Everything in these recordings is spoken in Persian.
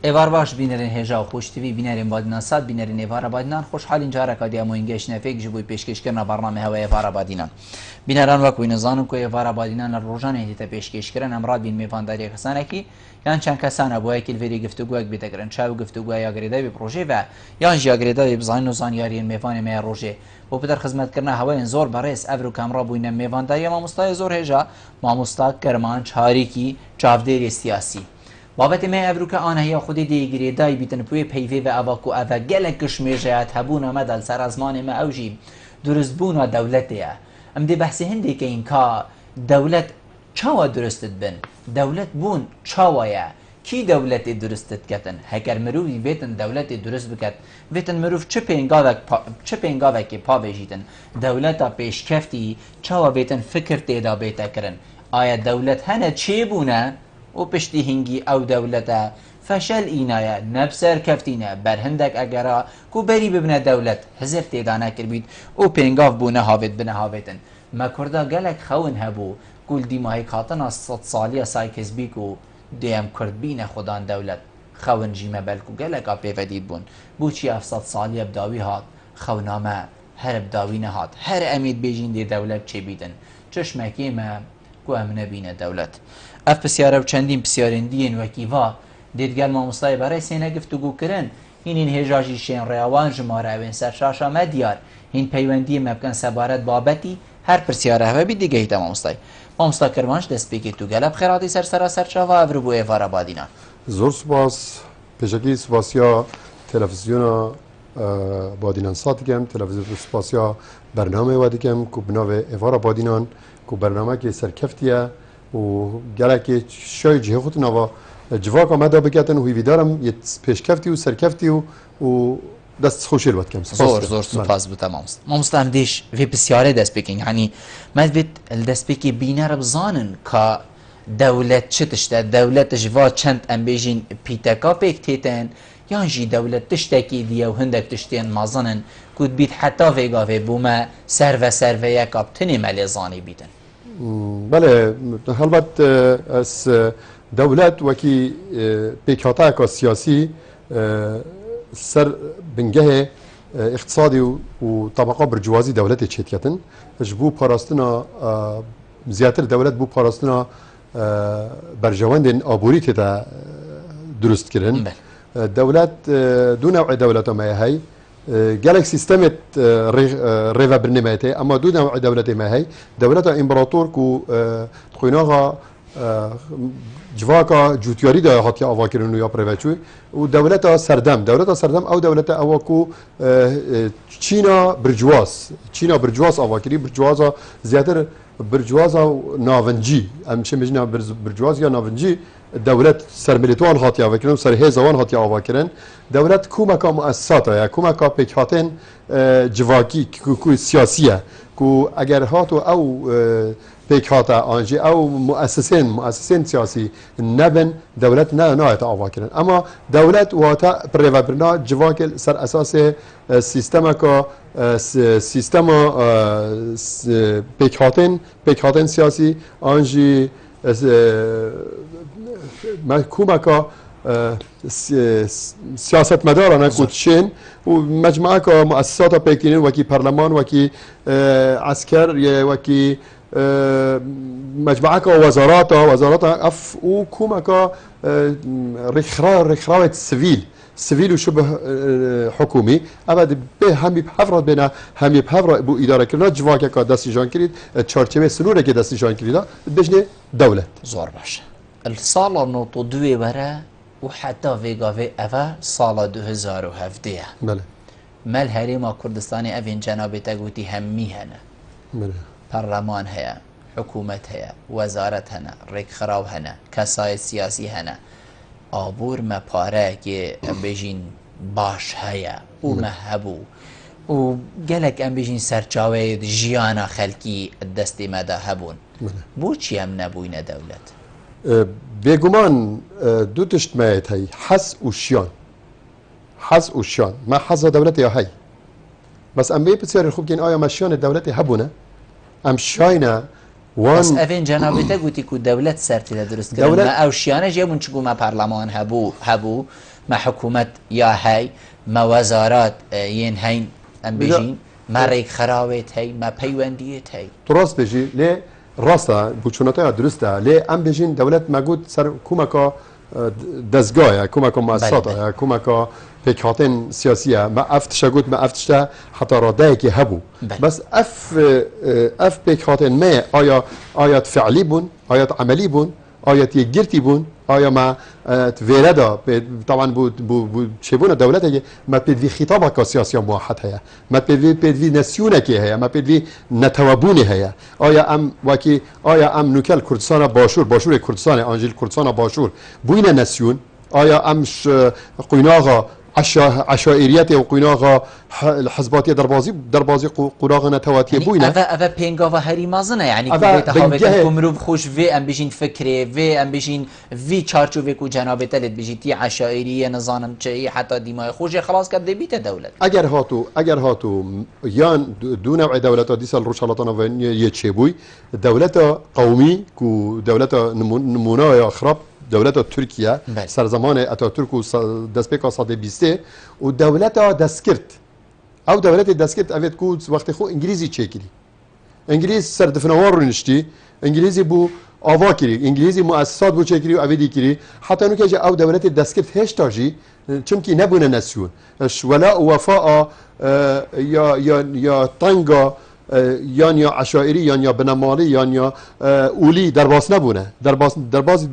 ایوار باش بینرین هجا و خوشتوی بینرین بادنان ساد بینرین ایوار بادنان خوشحالین جارا کادی اموینگش نفیک جبوی پیشکش کردن برنامه هوا ایوار بادنان بینران وکوی نزانم که ایوار بادنان روزانه هیته پیشکش کردن امراد بین میوانداری کسانی که یان چند کسان ابوای کل وری گفتگوی بیتکرن چاو گفتگوی یا گریدای به پروژه و یان جیا گریدای بزاین نزانیاری میوان می روزه و بدر خدمت کردن هوای زور برس افرو کامرا بوین میوانداری ما مستای زور هجا ما مستاق کرمان چاریکی چاودری سیاسی بابت ما افرو که آنها یا خودی دیگری دای بیتن پوی پیوی و اواکو اوا گلکش میجات هبونا مدل سر از مان ما اوجی درست بونا دولتیه ام دی بحث هندی که این کا دولت چاوا درستت بن دولت بون چاوایا کی دولت درستت کتن هکر مروی بیتن دولت درست بکت بیتن مروف چه پنگاوک که پا بجیتن دولتا پیش کفتی چاوا بیتن فکر تیدا بیتا کرن آیا دولت هنه چی بونه و پشتی هنگی او دولتا فشل اینایا نبسر کفتینه بر هندک اگرا کو بری ببنه دولت حذف تیدا نکر بید و پنگاف بونه هاوید بنه هاویدن ما کردا گلک خون هبو کل دیماهی کاتن از 100 سالی سای کسبی کو دیم کرد بین خدان دولت خون جیمه بلکو گلک آپی ودید بون بوچی 700 سالی ابداوی هات خونامه هر ابداوی نهات هر امید بیجین دی دولت چه بیدن چشمکی ما کو امنه بین دولت اف بسیاره و چندین بسیارین دین وکیوا دیدگل ما مستای برای سینه گفتگو کرن این هجاجی شین ریاوان جماره اوین سرشاشا مدیار این پیوندی مبکن سبارت بابتی هر پرسیاره هوا بی دیگه هیتا ما مامستا کرمانش دست بگی تو گلب خیراتی سر چاوا افرو بو ایوارا بادینا زور سپاس پیشکی سپاسیا تلویزیون بادینان ساتگم تلویزیون سپاسیا برنامه وادیکم کو بناو ایوارا بادینان کو برنامه که سرکفتیه و گلک شای جه خود نوا جواک آمده بکتن و ویدارم یه پیشکفتی و سرکفتی و دست خوشیر بود کم زور سپاس بوده مامستا هم دیش وی بسیاره دست بکن یعنی ما بید دست بکی بینه رو بزانن که دولت چه تشته دولت جوا چند ام بیجین پیتکا پیک تیتن یان جی دولت تشتکی دیه و هندک تشتین مازنن کود بید حتی ویگا وی بومه سر یک ابتنی ملیزانی بیدن بله البت از دولت وکی پیکاتا که سیاسی سر بنگه اقتصادی و طبقه برجوازی دولت چیتکتن جبو پاراستنا زیاتر دولت بو پاراستنا برجواندن آبوری تا درست کردن دولت دو نوع دولت ما هي جالك سيستمت ريفا برنامجته اما دو نوع دولت ما هي دولت امبراطور كو تخويناها جواکا جوتیاری دا هاتی آوا کردن یا پروچوی و دولت سردم او دولت اواکو چینا برجواز آوا کردی برجوازا زیاتر برجوازا ناونجی امشه میجنا برجواز یا ناونجی دولت سرملیتوان هاتی آوا کردن سرهزوان هاتی آوا کردن دولت کومکا مؤسسات یا کومکا پیکاتن جواکی کو سیاسیه کو اگر هاتو او پیکاتا آنجی او مؤسسین سیاسی نبن دولت نه آوا کردن اما دولت واتا پروابرنا جواکل سر اساس سیستم پیکاتن سیاسی آنجی کومکا سیاست مدارانه کودشین و مجموعه که مؤسسات پیکینین وکی پارلمان وکی عسکر وکی مجموعه که وزارات اف او کومه که رخراوت سویل و شبه حکومی اما به همی بحفرات بنا همی بحفرات بو اداره کردن جواکه که دستی جان کرد چارچوبه سنوره که دستی جان کرد بجنه دولت زور باشه السال نوتو دوی بره و حتی ویگاوی اوه سال 2017 بله مال هریما کردستانی اوین جنابی تگوتی همی هنه بله پارلمان هيا حكومة هيا وزارة هنا ريك خراو هنا كساي سياسي هنا آبور ما پاره که ام بیجین باش هيا و مهبو و گلک ام بیجین سرچاوه جیانا خلکی دستی مدا هبون بو چی هم نبوین دولت بگمان دو تشت مایت هی حس و شیان ما حس دولت یا هی بس ام بی بسیار خوب کن آیا مشیان دولت هبونه ام شاينا وان بس افين جنابته قلتي كو دولت سرتي درست كردن ما او شيانه جيبون چگو ما پارلمان هبو ما حكومة يا هاي ما وزارات ين هين ام بيجين ما ريك خراويت هاي ما بيونديت هاي تراس بيجي ليه راستا بوچونتا درسته ليه ام بيجين دولت موجود سر كوماكا دزگاه كوماكا مؤسسات كوماكا فكرتين سياسية ما افتش قلت ما افتشتا حتى ردايك هبو بس اف فكرتين ما آيات فعلي بون آيات عملي بون آيات يجرتي بون آیا ما ویردا طبعا بود شبونه دولته ما بدوی خطابه که سیاسی موحد هیا ما بدوی نسیونه که هیا ما بدوی نتوابونه هیا آیا ام نوکل کردستان باشور کردستان آنجیل کردستان باشور بوین نسیون آیا امش قیناغا عشائریت و قیناغا الحزباتي دربازي قراغ نتواتي بوينه افا بينغا وهري مازنه يعني كويت هاوي كمروب خوش في ام بيجين فكري في ام بيجين في تشارچو في كو جناب تلت بيجيتي عشائريه نظام چي حتى ديما خوش خلاص كد بيت دولت اگر هاتو يان دو نوع دولت ديسال روشالاتنا وين يتشبوي دولت قومي كو دولت نمونه يا خراب دولت ترکیه سر زمان اتاتورک و دستپیکا ساده بیسته و دولت دستکرد او دولت دستکرد اوید کو وقت خو انگلیزی چیکری انگلیز سر دفنوار رو نشتی انگلیزی بو آوا کری انگلیزی مؤسسات بو چیکری و اویدی کری حتی نو که او دولت دستکرد هشتاجی چونکی نبونه نسیون ولا وفاء یا تنگا یا عشائری یا بنمالی یا اولی درباس نبونه درباس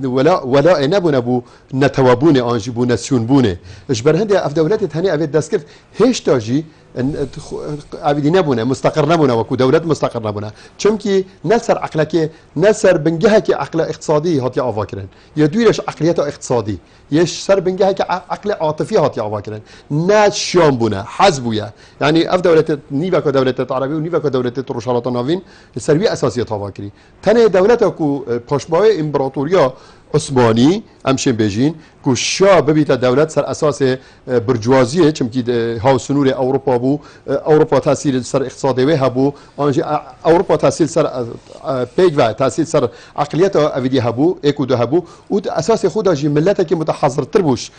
ولا نبونه بو نتوابون آنجی بو نسیون بونه اش برهنده اف دولت تهنی اوید دست کرد هیچ تاجی عبیدی نبونه مستقر نبونه وکو دولت مستقر نبونه چونکی نسر عقلکی نسر بنگه که عقل اقتصادی هاتی آوا کرن یا دویرش عقلیت اقتصادی یش سر بنگه که عقل عاطفی هاتی آوا کرن نه شام بونه حزبویه یعنی اف دولت نیوه که دولت عربی و نیوه که دولت روشالات ناوین سروی اساسیت آوا کری تنه دولت کو پشتبای امپراتوریا عثمانی امشن بیجین که شاه ببیت دولت سر اساس برجوازیه چمکی ها سنور اروپا بو اروپا تاثیر سر اقتصادی و هبو آنجا اروپا تاثیر سر پیگ و تاثیر سر عقلیت اویدی هبو اکو دو هبو و اساس خود اجی ملت که متحضر تر بوش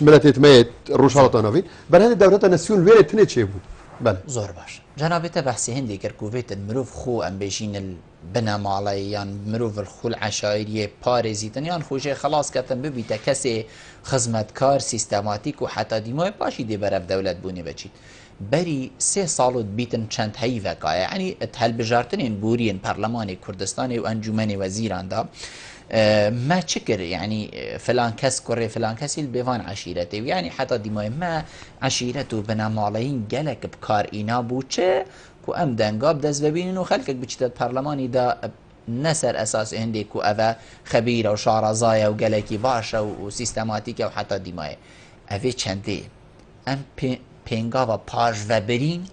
ملت تمید روشالات ناوین برای دولت نسیون ویره تنه چه بود بله زور باش جنابته بحثی هندی کر کویت مروف خو ام بیشین بنا مالیان مروف الخو العشائریه پارزیتن یان خوشه خلاص کتن ببیت کسی خدمتکار سیستماتیک و حتی دیمای پاشی دی برف دولت بونی بچید بری 3 سال بیتن چند هی وکایه یعنی تهل بجارتنین بورین پارلمان کردستان و انجمن وزیران دا ما چكر يعني فلان كس كوري فلان كس البيفان عشيرته يعني حتى ديما ما عشيرته بنا مالين جلك بكار إنا بوچه كو ام دنگاب دز ببينن وخلقك بچتت برلماني دا نسر اساس هندي كو اوا خبيره وشارزايا وجلكي باشا وسيستماتيكا وحتى ديما اوي چنده ام پنگا و پاش و برين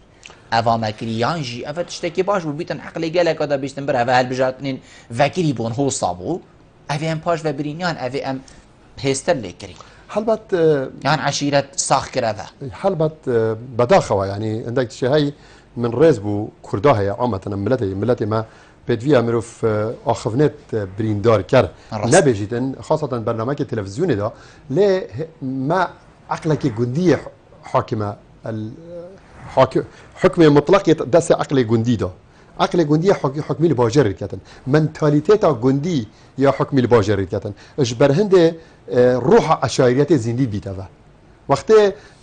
اوا مکریان جی اوا تشتکی باش بو بیتن عقلی گله کدا بیشتن بر اوا هل بجاتنین وکری بون هو صابو اوی ام پاش و برینیان اوی ام هستر لیکری حلبت يعني عشيرة ساخ كرافة حلبت بداخوة يعني عندك شيء هاي من رزبو كردها يا عامة ملتي ما بدوية مروف آخفنت بريندار كر نبيجيتن خاصة برنامج التلفزيوني ده ليه ما عقلك جندي حاكمة حكم مطلق دس عقل جندي ده عقل جندي حكمي الباجر كتن منتاليتيتا جندي يا حكمي الباجر كتن اش برهنده روح عشائريات زندي بيتها وقت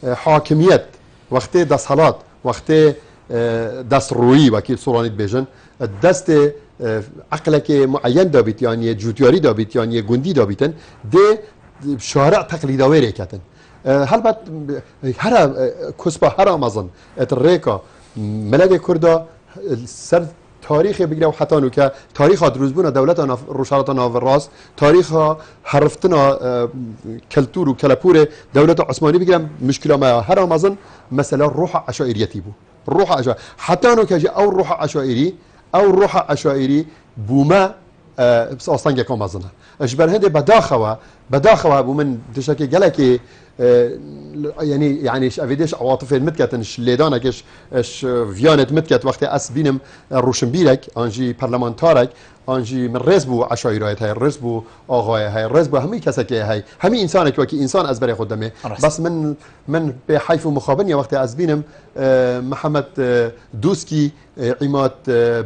حاكميت وقت دسالات وقت دست روی وکی سورانیت بیجن دست عقلك معين دابيت يعني جوتياري دابيت يعني جندي دابيتن ده شارع تقليد ويري كتن هل هر كسبه هر مازن اتريكا ملك كردا سر تاريخ بگیره و حتی نو که تاریخ دروزبون دولت روشالات ناوراس تاریخ حرفتنا کلتور و کلپور دولت عثمانی بگیرم مشکل ما هر مازن مثلا روح عشائریتی بو روح عشائری حتی نو که او روح عشائری او روح عشائری بوما اصلا که مازنه اش برهنده بداخوا بو من تشکی گله که يعني افيديش عواطف متكتنش ليدانكش اش فيانت متكت وقت اس بينم روشنبيلك انجي برلمانتارك انجي من رزبو عشايرات هاي رزبو آقای هاي رزبو همي كسكي هاي همي انسانك وكي انسان از بري خدمه بس من بحيف مخابن وقت از بينم محمد دوسكي عماد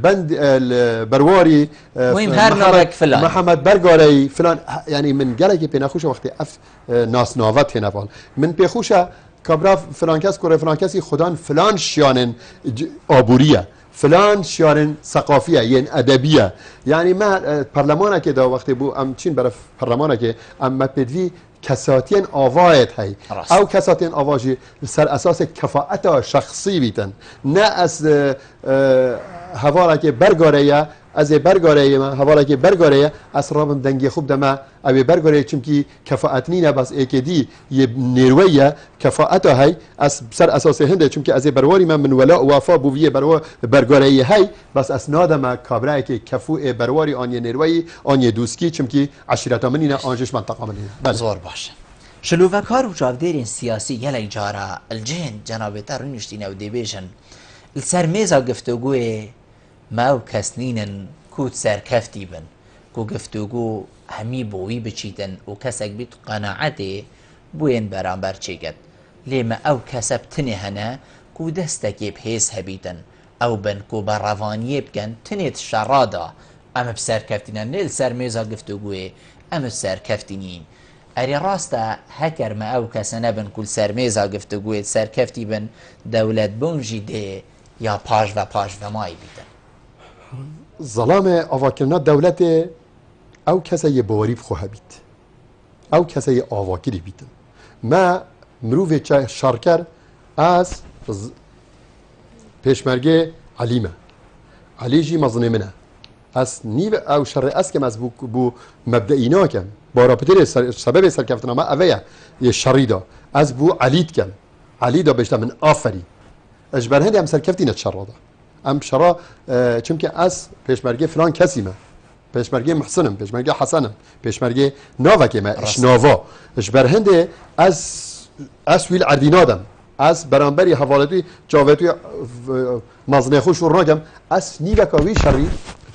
بند البرواري مهم هر نورك فلان محمد برگاري فلان يعني من جلك بينخوش وقت اف ناس ناوت هنا فال من بيخوشا كبرا فلان کس کره فلان کسی خدان فلان شیانن آبوریه فلان شیانن ثقافیه یعنی ادبیه یعنی ما پارلمانه که دا وقتی بو ام چین برای پارلمانه که ام مپدوی کساتین آوایت هی او کساتین آواجی سر اساس کفاءت شخصی بیتن نه از هواره که برگاره از برگاره ما حوالا که برگاره اسرابم دنگی خوب دما او برگاره چمکی کفاءت نینه بس ایکدی یه نیرویه کفاءت های از سر اساس هنده چمکی از برواری من ولا وفا بویه برگاره های بس اسناد ما کابرای که کفو برواری آن نیروی آن دوسکی چمکی عشیرت منینه آنجش منطقه منینه زور باشه شلوفکار و جاودیرین سیاسی گله جارا الجهن جنابتر رنشتین او دیبیشن السرميزا گفتگوی ما و کسنینن کود سرکفتی بن کو گفتگو همی بوی بچیدن و کسک بیت قناعتی بوین برانبر چیگد لیما او کسب تنه هنه کو دستکی بحیث هبیدن او بن کو براوانیه بکن تنیت شرادا اما بسرکفتینن نیل سرمیزا گفتگوی اما بسرکفتینین اری راستا هکر ما او کسنه بن کل سرمیزا گفتگوی سرکفتی بن دولت بونجی ده یا پاش و مای بیدن ظلام آواکرنا دولت او کسی بواری بخواه بید او کسی آواکری بیدن ما مروف شارکر از پیشمرگه علیمه علی جی مظنمنه از نیو او شر اسکم از بو مبدئینا کم با رابطه سبب سرکفتنا ما اوه یه شریدا از بو علید کم علیدا بشتا من آفری اجبر هندی هم سرکفتی نتشرادا ام شرا چون از پیشمرگه فلان کسی ما پیشمرگه محسنم پیشمرگه حسنم پیشمرگه ناوکه ما اش ناوا اجبر هندی از ویل عردینادم از برانبری حوالتی جاویتوی مزنه خوش رو نگم از نیوکا وی شری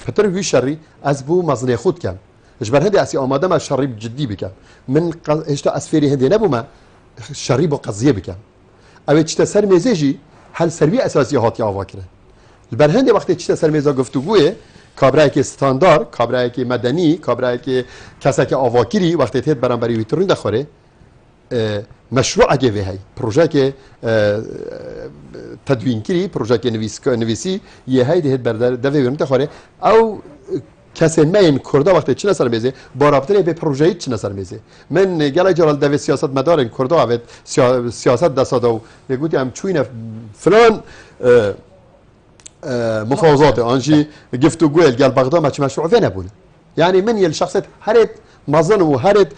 پتر وی شری از بو مزنه خود کم اجبر هندی اسی آماده ما شری جدی بکم من اشتا اسفری هندی نبو ما شری با قضیه بکم اوه چتا سر میزیجی هل سروی اساسی هاتی آوا کرد البرهند وقتی چتا سر میزا گفتگوه کابرای که استاندار کابرای که مدنی کابرای که کسا که آواکری وقتی تید برانبری ویترون دخوره مشروع اگه وی پروژه که تدوین کری پروژه که نویسی یه های دهید بر دوی ویرون دخوره او کسی مین کرده وقتی چه نسر میزه با رابطه به پروژه‌ای چه نسر میزه من گله جرال دوی سیاست مدارن کرده اوید سیاست دستاده و میگویی هم چوینه فلان مفاوضات آنجی گفتگو گل بغداد ما چه مشروع فين نبونه يعني من يل شخصيت هرت مظن و هرت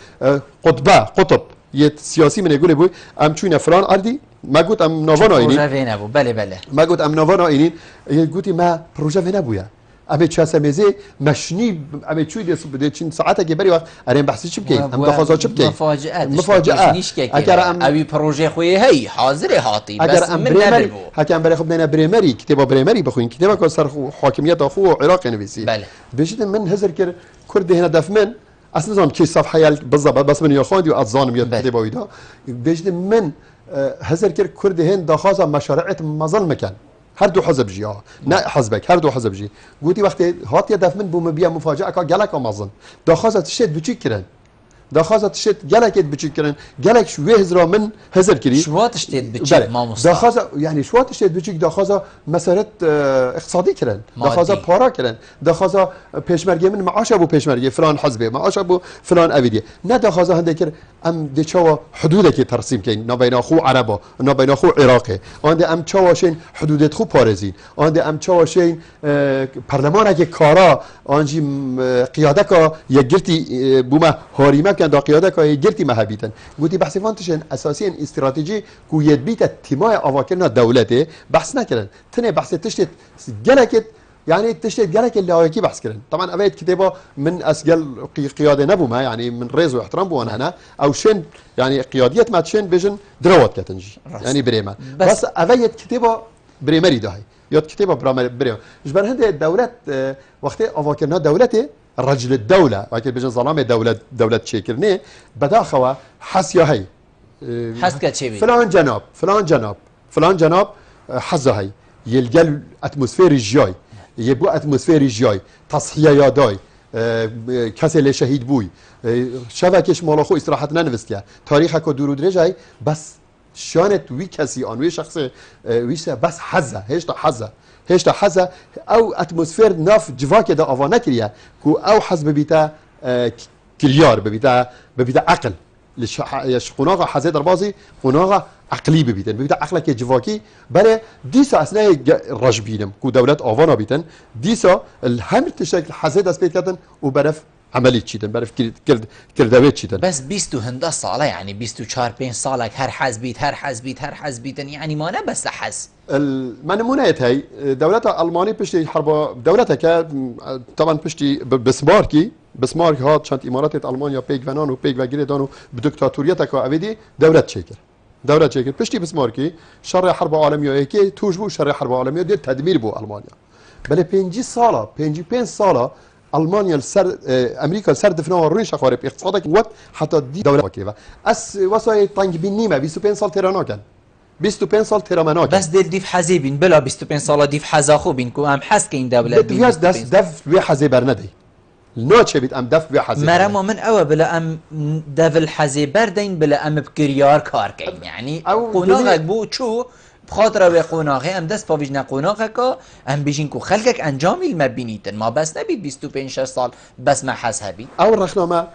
قطب یه سیاسی من يقول بوي ام چوینه فلان اردی ما قلت ام نوفانا اینی پروژه فين ابو بله ما قلت ام نوفانا اینی قلتي ما پروژه فين ابويا ابي تشاسميزي مشني ابي تشوي دي چين ساعته که بری وقت ارين بحثي چه بكي ام دخوازا چه بكي مفاجات اگر ابي پروژه خوي هي حاضر هاتي بس من ندربو حكم بري خدنا بريمري كتابه بريمري بخوين كتابه كو سر حاكميت اخو عراق نويسي بله بجد من هزر كر كرد هنا دفمن اصلا زمان كي صفحه بالضبط بس من ياخذ واظن يد كتابه ويدا بجد من هزر كر كرد هند داخازا مشاريع مظل مكان هر دو حزب جی نه حزبك هر دو حزب جی گویی وقتی هات دف من بوم بیا مفاجاه کا گلک آمازن داخازت شد بچی کرن داخازت شد گلک بچی کرن گلک شو هزرا من هزر کری شواتش تید بچی ما مصطفى داخاز يعني شواتش تید بچی داخاز مسارت اقتصادی کرن داخاز پارا کرن داخاز پیشمرگی من معاش ابو پیشمرگی فلان حزبه معاش ابو فلان اویدی نه داخاز هنده کر ام دی چوا حدود که ترسیم کن نبین اخو عربا نبین اخو عراقه آنده ام چواشین حدودت خو پارزین آنده ام چواشین پارلمان که کارا آنجی قیاده کا یگرتی بوما هاریمه کن دا قیاده کا یگرتی مهبیتن گویی بحث فانتشن اساسا استراتژی کویت بیت تیمای آواکرنا دولته بحث نکردن تنه بحث تشت گلکت يعني تشتت قالك اللي هو كي بحث كرن طبعا ابيت كتابه من اسجل قياده نبوما يعني من ريز واحترام بو انا او شن يعني قياديه ما تشن بيجن دروت كتنجي يعني بريمان بس ابيت كتابه بريمري داهي ياد كتابه بريمري جبر هند الدولات وقت افاكرنا دولتي رجل الدوله وقت بيجن ظلام دوله شيكرني بداخوا حسيا هي حس كتشبي فلان جناب حزه هي يلقى اتموسفير جاي يبقى اتموسفير جاي تصحيه ياداي کسی اللي شهید بوی شبکش مالا خو استراحت ننویسته تاریخ کو درود رجای بس شانت وی کسی آن وی شخص ویش بس حزه هشت حزه او اتمسفر ناف جواک دا آوا نکریه کو او حز ببیتا کلیار ببیتا عقل لش قناغه حزه در بازی قناغه عقلی ببیتا عقلك جواکی بله دیسا اثناء رج بینم کو دولت آوانا بیتن دیسا الهم تشکل حزه دست بید کردن و برف عملی چیدن برف کردویت چیدن بس 20 هنده ساله يعني 24 5 سالك هر حزبيت يعني ما نه بس حز المنمونه هي دولت الماني پشتی حرب دولتها که طبعا پشتی بسمارك هات شانت امارات المانيا بيك فنان و بيك وگیردان و بدکتاتوریت که اویدی دولت شکل پشتی بسمارکی شر حرب عالمیه یکی توش بو شر حرب عالمیه دید تدمیر بو المانیا بله 5 ساله المانيا سر امريكا سر دفنا روی شخواره اقتصادك وقت حتى دي دوله وكيفه اس وصاي طنج بنيمه 25 سال تيرانا كان 25 سال تيرامانا بس ديف حزيبين بلا 25 سال ديف حزاخو بين كو ام حس كاين دوله بياس دف بي حزي برندي نوتش بيت ام دف بي حزي مرمو من اول بلا ام دفل حزي بردين بلا ام بكريار كار كاين يعني قناغك بو تشو بخاطر و قناغه ام دست باویجنا قناغه که ام بیشین کو خلقك انجامی المبینیتن ما بس نبید 25 سال بس ما حس هبید او رخنامه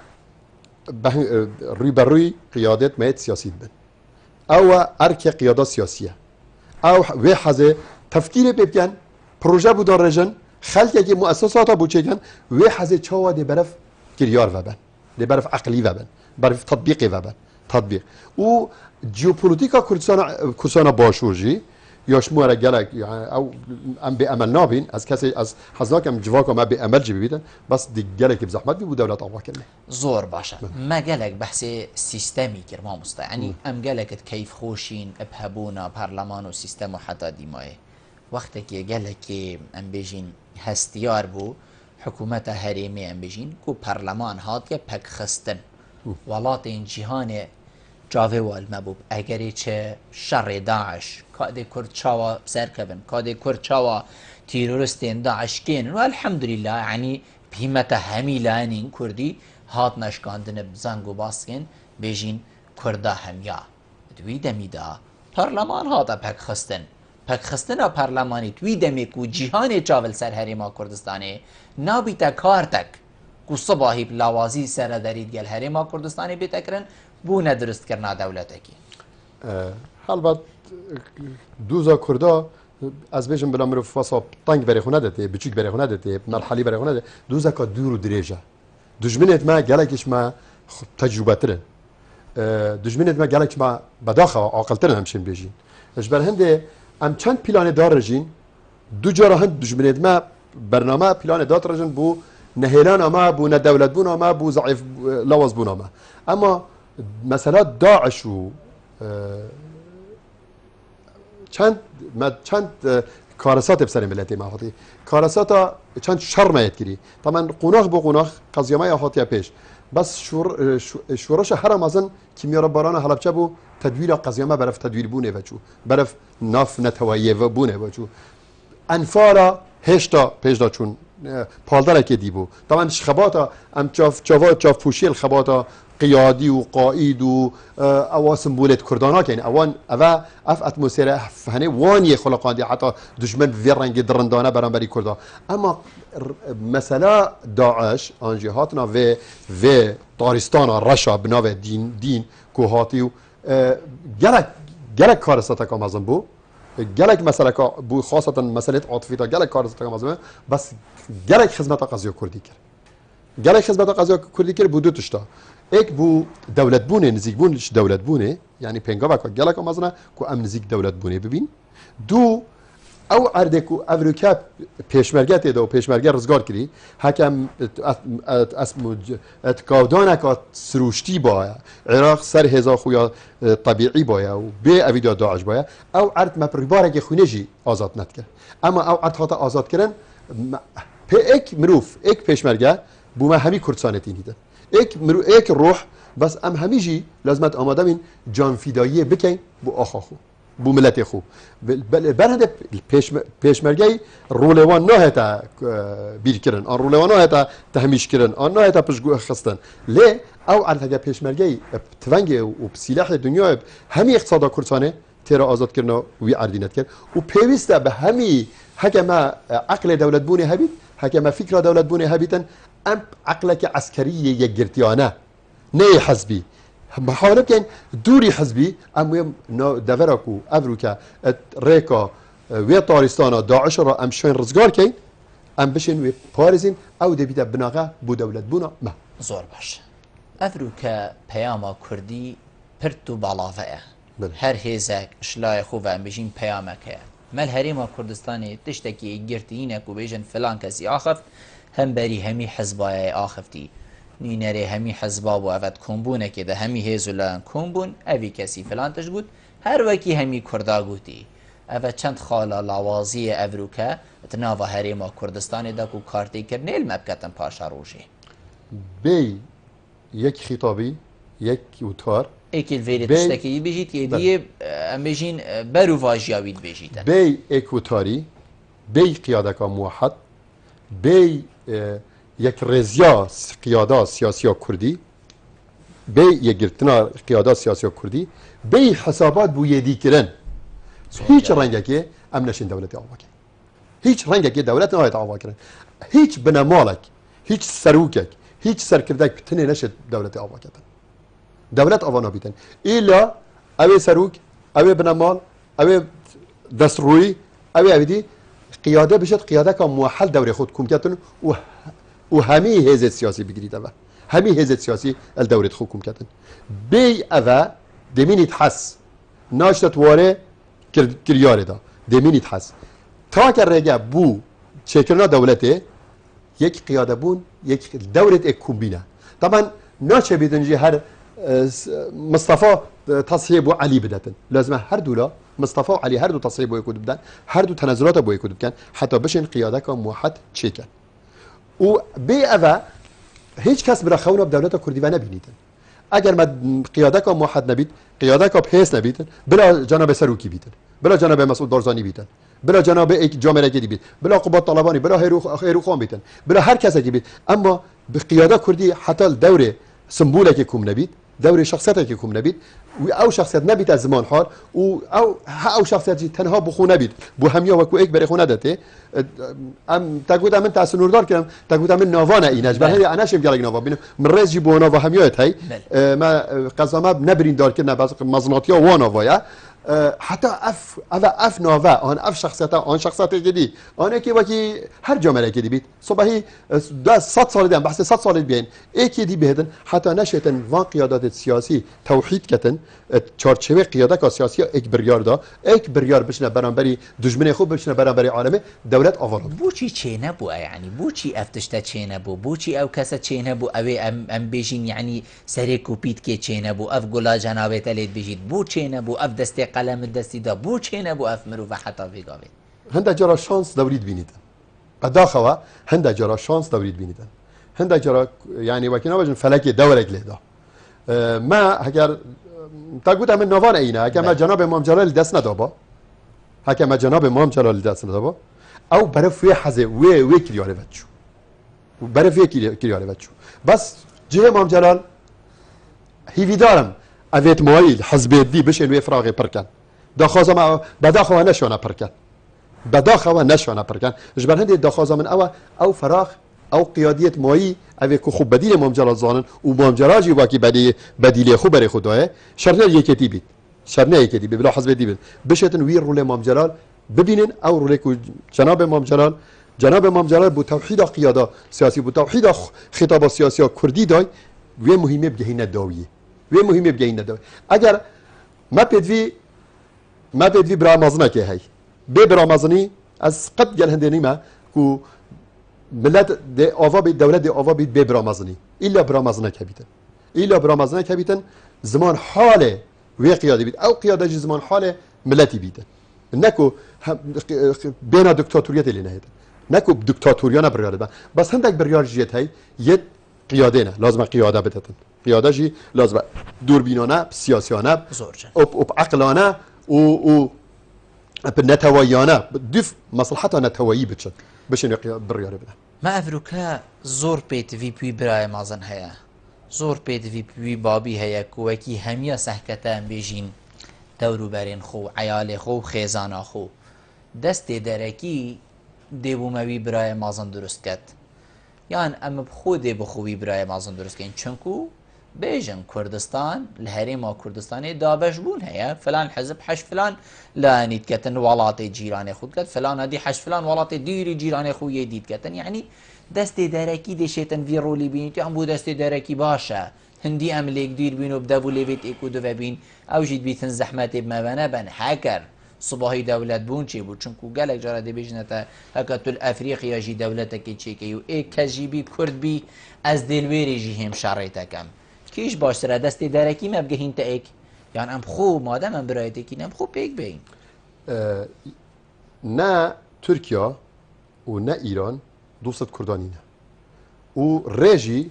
روی بر روی قیادت مایت سیاسی بن او ارک قیاده سیاسیه او وی حزه تفکیر ببکن پروژه بودار رجن خلقه که مؤسسات بوچگن وی حزه چاوا دی برف کریار وبن دی برف عقلی وبن برف تطبیقی وبن تطبیق و جیوپولیتیکا کردستان باشورجی یاش مو رجالك يعني او ام بامل نابين از کسی از حزاکم جواکم ما بامل جي بيدن بس دي جالك بزحمت بي دولت اواكلنا زور باشا ما جالك بحث سيستمي كرما مستا يعني ام جالك كيف خوشين ابهبونا برلمان وسيستم حتى ديماي وقتك جالك ام بيجين هستيار بو حكومه هريمي ام بيجين كو برلمان هات يا بك خستن ولاتين جهان جاوه والمبوب اگری چه شر داعش کاد کرد چاوا سرکبن کاد کرد چاوا تیرورستین داعش کین و الحمدلله يعني بهمت همیلانین کردی هات نشکاندن بزنگ و باسکن بیجین کرده همیا دوی دمیدا پارلمان هاتا پک خستن پارلمانی دوی دمی کو جهان چاول سر هریما کردستانه نابیتا کارتک کو صباحی بلاوازی سر دارید گل هریما کردستانه بیتکرن بو ندرست کرنا دولتکی البته دوزا کردا از بیشم بلا مرو فاسا تانگ بری خونه دته بچیک بری خونه دته مرحلی بری خونه دته دوزا کا دور و درجه دشمنت ما گلکش ما تجربه ترن دشمنت ما گلکش ما بداخه عاقل ترن همشین بیجین اش بر هنده ام چند پلان دار رجین دو جرا هند دشمنت ما برنامه پلان دار رجین بو نهیلان ما بو نه دولت بو ما بو ضعیف لواز بو ما اما مثلا داعش و چند کارسات بسر ملتی ماهاتی کارساتا چند شر مایت کری طبعا قناخ بو قناخ قضیه هاتیا پیش بس شورش هر مازن کیمیارا باران حلبچه بو تدویر قضیه برف تدویر بونه وچو برف ناف نتوایه و بونه وچو انفارا هشتا پیش دا چون پالدار که دیبو طبعا خباتا ام چاف پوشیل خباتا قیادی و قائد و اواسم بولت کردانا که اوان اف اتمسفر فهنه وانی خلقاندی حتی دشمن وی رنگ درندانه برانبری کردا اما مثلا داعش آنجی هاتنا و تارستان رشا بناو دین کوهاتی و گلک کارساتا که مازن بو گلک مسئله که بو خاصتا مسئله عاطفی تا گلک کارساتا که مازن بس گلک خدمت قضیه کردی کرد گلک خدمت قضیه کردی کرد بو دو تشتا ایک بو دولت بونه نزیک بونش دولت بونه یعنی پنگا وکا گلک آمازنه که ام نزیک دولت بونه ببین دو او عردكو افروكا پیشمرگه تیدا و پیشمرگه رزگار کری حکم اسمو اتقاودانك سروشتي بايا عراق سر هزا خويا طبيعي بايا و بي اويدا داعش بايا او عرد ما بريبارك خونجي آزاد نتكر اما او عرد خاطر آزاد کرن اك مروف اك پیشمرگه بوما همي كردستانتين هيدا اك روح بس ام هميجي لازمت آماده من جان فدائیه بکن بو آخا خو بو ملت خو برهنده پیشمرگی رولوان نه تا بیر کرن آن رولوان نه تا تهمیش کرن آن نه تا پشگو خستن لی او عرضه پیشمرگی تونگ و سلاح دنیا همی اقتصاد کردستانه تیرا آزاد کردن وی عردینت کرد و پیوسته به همی حکم عقل دولت بونه هبید حکم فکر دولت بونه هبیتن ام عقلك عسكري يجرتيانا ني حزبي محاولة كان دوري حزبي ام دفركو افروكا ريكا وي طارستانا داعش را ام شوين رزقار كين ام بشن وي باريزين او دبيتا بناغا بو دولت بونا ما زور باش افروكا بياما كردي پرتو بالافه هر هزك شلاي خوفا ام بجين بيامك مال هريما كردستاني تشتكي جرتينك وبيجن فلان كسي اخف هم بری همی حزبای آخفتی نینره همی حزبا و افت کمبونه که ده همی هیزولان کمبون اوی کسی فلان تشگود هر وکی همی کردا گوتی افت چند خالا لوازی افروکا اتناوا هریما کردستانی دا کو کارتی کرنیل مبکتن پاشا روشی بی یک خطابی یک اوتار ایکل ویری تشتکی بجید یه دیه ام بجین برو واجیاوید بجیدن بی یک اوتاری بی قیادکا موحد بی یک رزیا قیاده سیاسی کردی بی یک گرتنا قیاده سیاسی کردی بی حسابات بویدی کرن هیچ رنگی که ام نشین دولت آوا کرد هیچ رنگی که دولت نهایت آوا کرد هیچ بنمالک هیچ سروکک هیچ سرکردک بتنی نشد دولت آوا کرد دولت آوا نبیدن ایلا اوی سروک اوی بنمال اوی دستروی اوی قیاده بشد قیاده که موحل دوره خود کم کردن و همه حزب سیاسی بگیرید اوه همه حزب سیاسی الدوره خود کم کردن بی اوه دمینید حس ناشتت واره کریاره دا دمینید حس تا که رگه بو چکرنا دولته یک قیاده بون یک دوره یک کمبینه طبعا ناچه بیدنجی هر مصطفى تصحيب وعلي بدتن لازم هر دولا مصطفى وعلي هر دو تصحيب ويكود بدن هر دو تنازلات بويكود كان حتى بشن قيادك موحد تشيكن و بي اوا هیچ کس برا خونا بدولت کردی و نبینیدن اگر ما قیادک موحد نبید قیادک بحیث نبید بلا جناب سروکی بیدن بلا جناب مسعود بارزانی بیدن بلا جناب یک جامعه کی بید بلا قبات طالبانی بلا هیرو خان بیدن بلا هر کسی کی بید اما به قیاده کردی حتی دوره سمبولک کوم نبید دوره شخصیتی که کوم نبید و او شخصیت نبید از زمان حال و او شخصیتی تنها بخو نبید بو همیا و کو یک بری خو نداته ام تگوت من تاس نوردار کردم تگوت من ناوانه اینج بله انا شم گلگ ناوا بینم من رز جی بو ناوا همیات هی ما قزامه نبرین دار کردن باز مزناتیا و ناوایا حتی اف ناوا آن شخصیت آن شخصیتی که دی آن کی وکی هر جامعه کی دی بید صبحی 100 سال دیدم بحث 100 سال بیاین یکی دی بهدن حتی نشتن وان قیادت سیاسی توحید کتن چارچوبه قیادت سیاسی یک بریار دا یک بریار بشنه برانبری دشمن خوب بشنه برانبری عالمه دولت آوار بوچی چه نبو یعنی بوچی افتشته چه نبو بوچی او کس چه نبو اوی ام بیجین یعنی سری کوپیت که چه نبو اف گلا جنابه تلید بیجید بو چه نبو اف دست قلم الدستی دا بو چه نبو اف مرو و حتی ویگاوی هنده جرا شانس دورید بینیدن قداخوا هنده جرا شانس دورید بینیدن هنده جرا یعنی وکینا بجن فلکی دورک لیدا ما اگر تقول من نوان اینه اگر ما جناب امام جلال دست ندابا اگر ما جناب امام جلال دست ندابا او برف وی حزه وی کریاره بچو برف وی کریاره بچو بس جه امام جلال هیوی دارم اویت مایل حزب دی بشن وی فراغ پرکن داخوازا ما بداخوا نشونه پرکن بداخوا نشونه پرکن جبر هندی داخوازا من او فراغ او قیادیت مایی اوی که خوب بدیل امام جلال زانن و امام جلال جی واکی بدیل خوب برای خداه شرنه یکی بید شرنه یکی بید بلا حزب دی بید بشتن وی رول امام جلال ببینن او رول که جناب امام جلال بو توحید قیاده سیاسی بو توحید خطاب سیاسی کردی دای وی مهمه بگهینه داویه وی مهمه بگهینه داویه اگر ما بدوی برای مازنه که هی بێ برامەزنی ئەس قەت گەل هەندێ نیمە و ملت دێ ئاوا بیت دەولەت دێ ئاوا بیت بێ برامەزنی ئیلا برامەزنەکە بیتن ئیلا برامەزنەکە بیتن زمان حالێ وێ قیادە بیت ئەو قیادەجی زمان حالێ ملەتی بیتن نەکو بێنە دکتاتوریەتێ لێ نەهێتن نەکو دکتاتوریانە بڕیارە بە بەس هەندێک بڕیار ژێت هەی یەت قیادێنە لازمە قیادە بدەتن قیادەژی لازمە دووربینانە سیاسیانە و عقلانە و نەتەوەیانە دوف مەسلحەتە نەتەوەیی بچن بشین بڕیارە بدەن ما ئەڤروکە زۆر پێتڤی پوی برایە مازن هەیە زۆر پێتڤی پوی بابی هەیە کووەکی هەمیە سەحکەتە ئەم بێژین دەوروبەرێن خۆ عیالێ خۆ و خێزانە خۆ دەستێ دەرەکی دێبوومەوی برایە مازن دروست کرد یان ئەمە بخۆ دێ بخۆوی برایە مازن دروستکەین چونکو بێژن کوردستان لە هەرێما کوردستانی دابەش بوون هەیە فلان حزب حەش فلان لا نیتکەتن وڵاتی جیرانی خود کرد فلان هەدی حەش فلان وڵاتی دیری جیرانی خۆیە دیتکەتن یعنی دەستێ دەرەکی دێشێتن ڤی ڕۆلی بینیت یان بۆ دەستێ دەرەکی باشە هەندی ئەم لێک دیر بین و بدەبوو لێبێت ئێک و دوڤەبین ئەو ژیت بیتن زەحمەتێ بمەوەنە بن هەکەر سوباهی دەولەت بوون چێ بوو چونکو گەلێک جارە دەبێژنێتە هەکەتول ئەفریقیاژی دەولەتێکی چێکەی و ئێک کەژیبی کوردبی ئەس دێلوێرێژی هێم شەڕێتەکەم کیش باشترە دەستی دەرەکی مە بگەهینتە ئێک یان ئەم خۆ مادەم ئەم برایەتێکی نەم خۆ پێک بین نا تورکیا و نا ئیران دووسەد کوردانینە و ڕێژی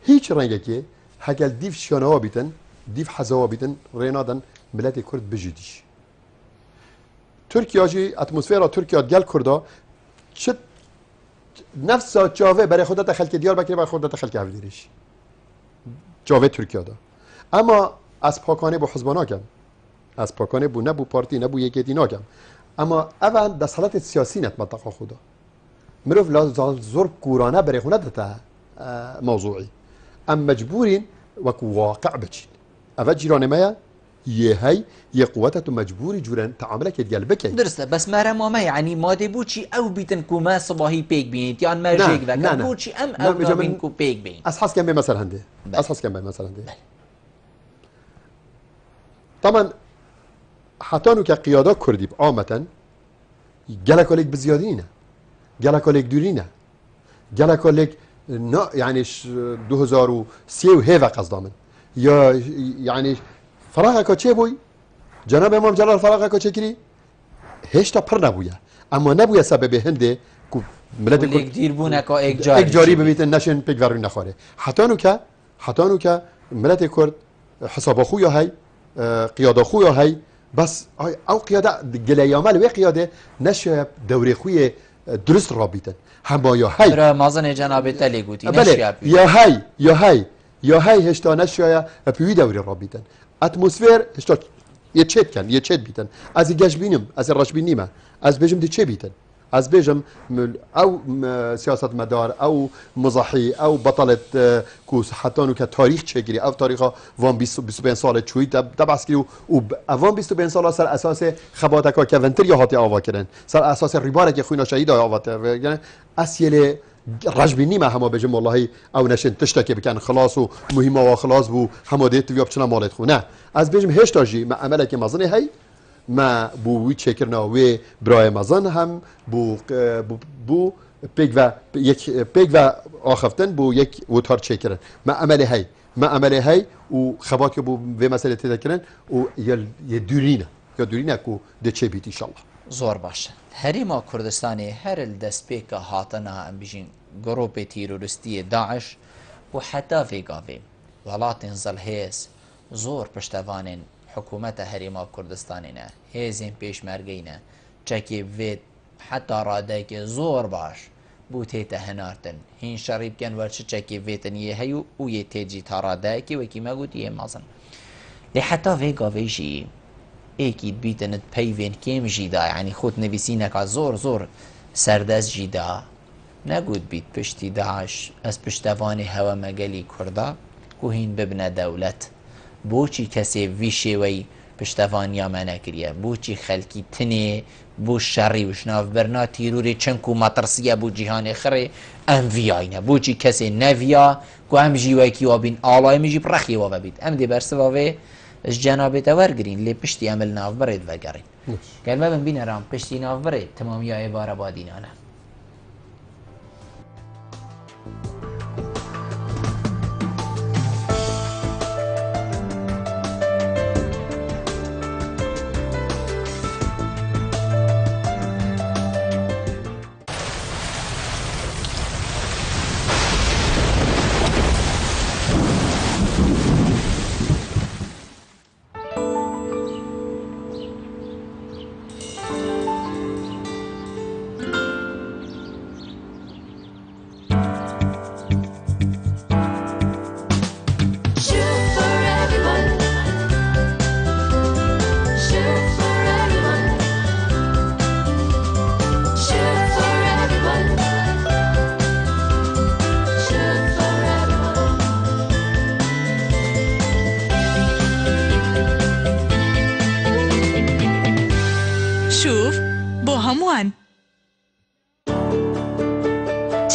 هیچ ڕەنگێکێ هەگەل دیف شوێنەوە بیتن دیف حەزەوە بیتن ڕێنادەن ملەتی کورد بژیدیش تورکیاژی ئەتمۆسفێرا تورکیا گەل کووردا چ نفسا جاوێ بەرێ خودەتە خەلکی دیار بەکرێ بە خودەتە خەلکی هەولێریش جاوێ تورکیادا ئەما ئەس پاکانێ بۆ حزبە ناکەم ئەس پاکانێ بوو نەبوو پارتی نەبوو یەکێتی ناکەم ئەما ئەوان دەسەڵەتی سیاسی نەت مەنتەقە خۆدا مرۆڤ زۆر گورانە بەرێ خۆ نەدەتە مەوزوعی ئەم مەجبورین وەکو واقع بچین ئەvە جیرانێمەیە یهی یه قوته تو مجبوری جورن تعامله که گل بکن درسته بس مرا ما یعنی ماده بوچی او بیتن کو ما صباحی پیک بینید یان مرجک و بوچی ام او بین کو پیک بین اساس كم مثلا هنده اساس كم مثلا هنده طبعا حتى انو كقياده كردي عامه جلك عليك بزيادينه جلك عليك دورينه جلك عليك يعني 2003 وهيفا قصدامن يا يعني فراغك چه بوی جناب امام جلال فراغك چه کری هشتا پر نبویه اما نبویه سبب هنده کو ملت کو دیر بونه کا یک جاری ببیت نشن پیگوری نخوره حتی انو که ملت کرد حساب خو یا هی قیاده خو یا هی بس او قیاده گلیامل و قیاده نشه دوره خوی درست رابطن هم یا هی را مازن جناب تلی گوتی نشه یا هی هشتا نشه پیوی دوره رابطن اتمسفر هشتا یه چت بیتن از گش بینم از رش بینیمه از بجم دی چه بیتن از بجم او سیاست مدار او مزاحی او بطلت کوس حتی انو که تاریخ چگیری او تاریخ وان 25 سال چوی دبعث کری و وان 25 سال سر اساس خباتکا که ونتر یا هاتی آوا کردن سر اساس ریباره که خوینا شهید آوا یعنی اسیل رجبینی ما همه بجم والله او نشن تشتکی بکن خلاص و مهمه و خلاص بو همه دیت ویاب چنا مالت خو نه از بجم هشتا جی ما عمله که مزنی هی ما بو وی چکرنا و برای مزن هم بو پیگ و آخفتن بو یک وتار چکرن ما عمله هی و خبات که بو و مسئله تذکرن و یه دورینه کو ده چه بیت ان شاء الله زۆر باشە هەریما کوردستانی هەر دەستپێکە هاتەنا ئەم بژین گڕۆپی تیرۆریستی داعش و حتا vێگاوێ وڵاتên زەڵهێز زۆر پشتەوانên حکوومەتە هەریما کوردستانینە هێزên پێشمەرگەینە چەکێ vێت حتا ڕادایکێ زۆر باش بوو تێتە هەناردن هین شەڕی بکەن وەرچ چەکێ vێتن یە هەی و یە تێجی تا ڕادایەکی وەکی مەگوتی ێ مازن لێ حتا vێگاوێژی ئێکی بیتنت پەیوێن کێمژیدا یعنی خۆت نویسینەکە زۆر سەردەست ژیدا نەگوت بیت پشتی داعش ئەس پشتەوانی هەوە مەگەلی کووردا و هین ببنە دەولەت بۆچی کەسێ وی شێوەی پشتەوانیا مە نەکریە بۆچی خەلکی تنێ بۆ شەڕی وشناو بەرنا تیرورێ چەنک و مەترسیە بۆ جیهانێ خڕێ ئەم ڤایینە بۆچی کەسێ نەڤیا کو ئەم ژیوەکی وابین ئاڵای مژی پڕەخیەوە ببیت ئەم دێ بەرسەوەێ اش جنابه تورگرین لی پشتی عمل ناف برید وگرین کلمه بن بین رام پشتی ناف برید تمامی ایوار آبادینانه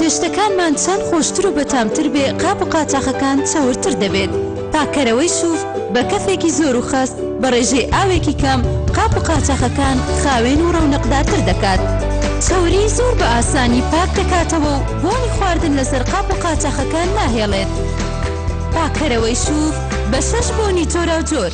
چێشتەکانمان چەند خۆشتر و بەتامتر بێ قاپ و قاچاقەکان چاورتر دەبێت. پاکەرەوەی سووف بە کەفێکی زۆر و خەس بە ڕێژەی ئاوێکی کەم قاپ و قاچاقەکان خاوێن و ڕەونەقدارتر دەکات. چاوری زۆر بە ئاسانی پاک دەکاتەوە و بۆنی خواردن لەسەر قاپ و قاچاقەکان ناهێڵێت. پاکەرەوەی سووف بە 6 بۆنی جۆرا و جۆر.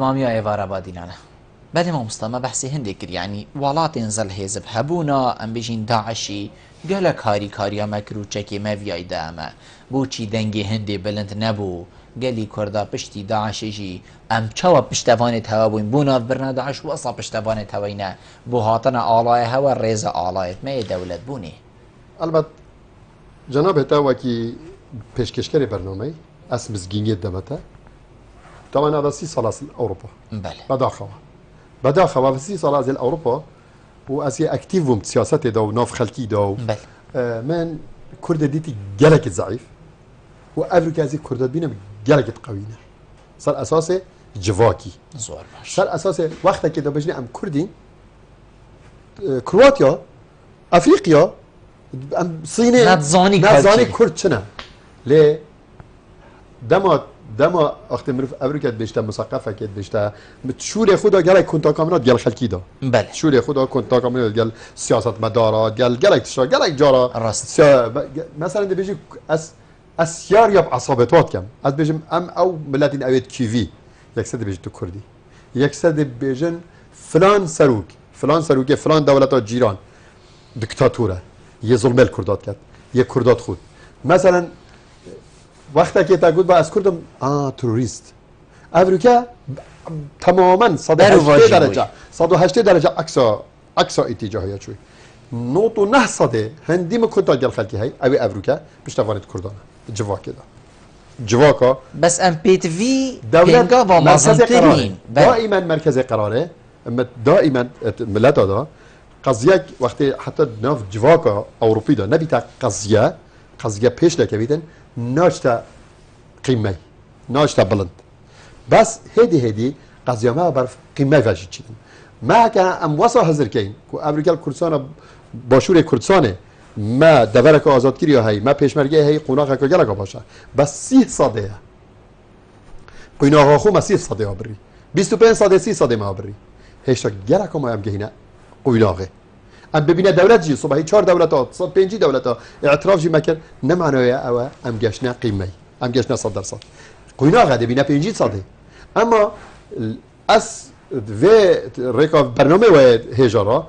تمامی ایوار آبادینانه بعد ما مستمع بحثی هندی کرد یعنی ولات انزل حزب هبونا ام بیشین داعشی گله کاری مکرو چکی مویای دامه بو چی دنگی هندی بلند نبو گلی کردا پشتی داعشی ام چوا پشتوانه توا بوین بونا برنا داعش وصا پشتوانه توینه بو هاتن آلای هوا ریز آلایت می دولت بونی البته جناب تا وکی پیشکشکری برنامه اسم زگینی دمته طبعا هذا 6 سال از اوروبا بله بداخل 6 سال از اوروبا و از اکتیوم سیاست دا و ناف خلکی دا بله من کرد دیتی گلک ضعیف و افریقا از کرد بینم گلک قوینه صار اساس جواکی زور باش صار اساس وقتی که دا بجنی ام کردین کرواتیا افریقیا ام صینه نزانی کرد چنه لی دما وقتی مروف افریقا بیشتر مثقفه که بیشتر شور خدا گله کنتا کامرات گل خلکی دا بله شور خدا کنتا کامرات گل سیاست مدارات گل اکتشا گل جارا راست مثلا دی بیجی از سیار یا عصابتات کم از بیجم ام او ملتین اوید کیوی یک سر دی بیجی تو کردی یک سر دی بیجن فلان سروک فلان دولت جیران دیکتاتوره یه ظلم کردات کرد یه کردات خود مثلا وقتی که تا گفت با از کردم تروریست افریقا تماما 180 درجه عکس اتجاهی چوی 99 صده هندی مکنتا گل خلکی های اوی افریقا پشتوانت کردانه جواکا بس ام پی تی وی دولت با مازنترین دائما مرکز قراره اما دائما ملت دا قضیه وقتی حتی ناف جواکا اوروپی دا نبیتا قضیه پیش لکویدن ناشتا قیمه ناشتا بلند بس هدی قضیه ما برف قیمه وجه چیدن ما که ام واسه حاضر کین که افریقا کردستان باشور کردستانه ما دورک آزادگیری های ما پیشمرگی های قوناق که گلک باشه بس 30 ساده قوناق خو ما 30 ساده بری 25 ساده 30 ساده ما بری هیچ گلک ما هم گهینه قوناقه ام ببینه دولت جی صبحی 4 دولت 5 دولت اعتراف جی مکن نه معنای او ام گشنه قیمه ام گشنه 100% قوناق ده بینه 5 ساده اما از و رکاب برنامه و هجارا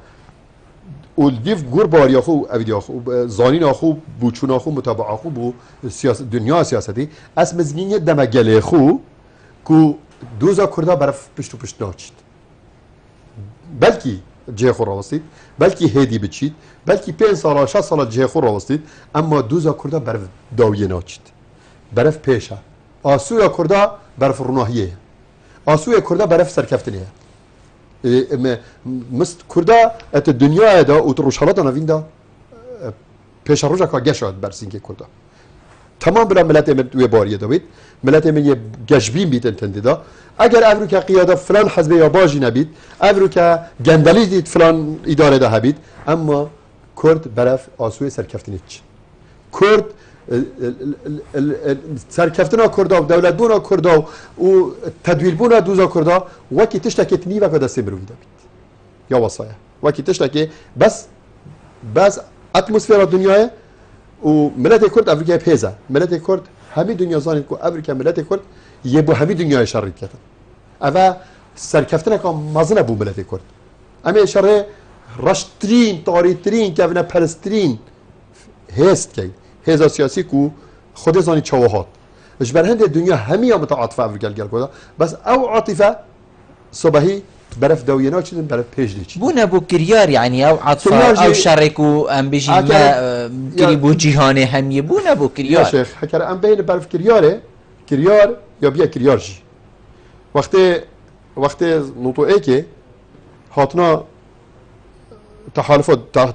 اولدیف گور باریا خو اویدیا خو زانین خو بوچون خو متابعه خو بو سیاست دنیا سیاستی از مزگین دمگله خو کو دوزا کردا برف پشت ناچید بلکی جه خو راوستید بلکی هدی بچید بلکی 5 سال 6 سال جه خو راوستید اما دوزا کردا برف داویه ناچید برف پیشه آسویا کردا برف روناهیه آسوی کردا برف سرکفتنیه مست کردا ات دنیا دا و تروشالات نوین دا پیش روزا که گشاد برسینگ کردا تمام بلا ملت من وی باریه دابید ملت من یه گشبین بیت انتندیدا اگر افرو که قیاده فلان حزب یا باجی نبید افرو که گندلی دید فلان اداره ده بید اما کرد برف آسوی سرکفتنی چی کرد سرکفتنا کردا و دولت بونا کردا و تدویل بونا دوزا کردا وکی تشتکت نیوه که دستی بروی دابید یا وصایه وکی تشتکی بس اتمسفر دنیای و ملت کرد افریقای پیزه ملت کرد همه دنیا زانید که افریقا ملت کرد یه بو همه دنیای شرید کردن اوه سرکفتنه که مزنه بو ملت کرد اما شره رشترین تاریترین که اونا پرسترین هست که هزا سیاسی که خود زانی چواهات اش بر هنده دنیا همه متعاطفه افریقا گل کده بس او عاطفه صبحی برف دوینا چیدن برف پیش دی بونا بو کریار يعني او عطفه او شرک و ام بيجي ما كري بو جهان هميه بونا بو كريار يا شيخ حكر ام بين برف كريار يا بيا كريار جي وقت نوتو ايكي هاتنا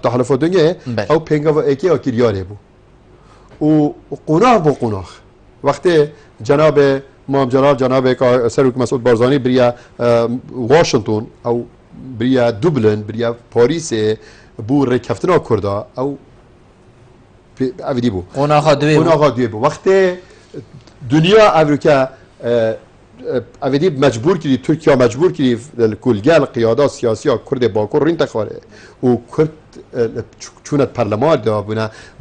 تحالف دنیا او پنگا و ايكي او كريار بو و قناخ بو قناخ وقت جناب مام جناب سروک مسعود بارزانی بریا واشنطن او بریا دوبلن بریا پاریس بو رکفتنا کردا او اویدی بو قناخ دوی بو وقت دنیا افریقا اویدی مجبور کردی ترکیه مجبور کردی کلگل قیاده سیاسی ها کرد باکور رین تخواره و کرد چونت پرلمان دا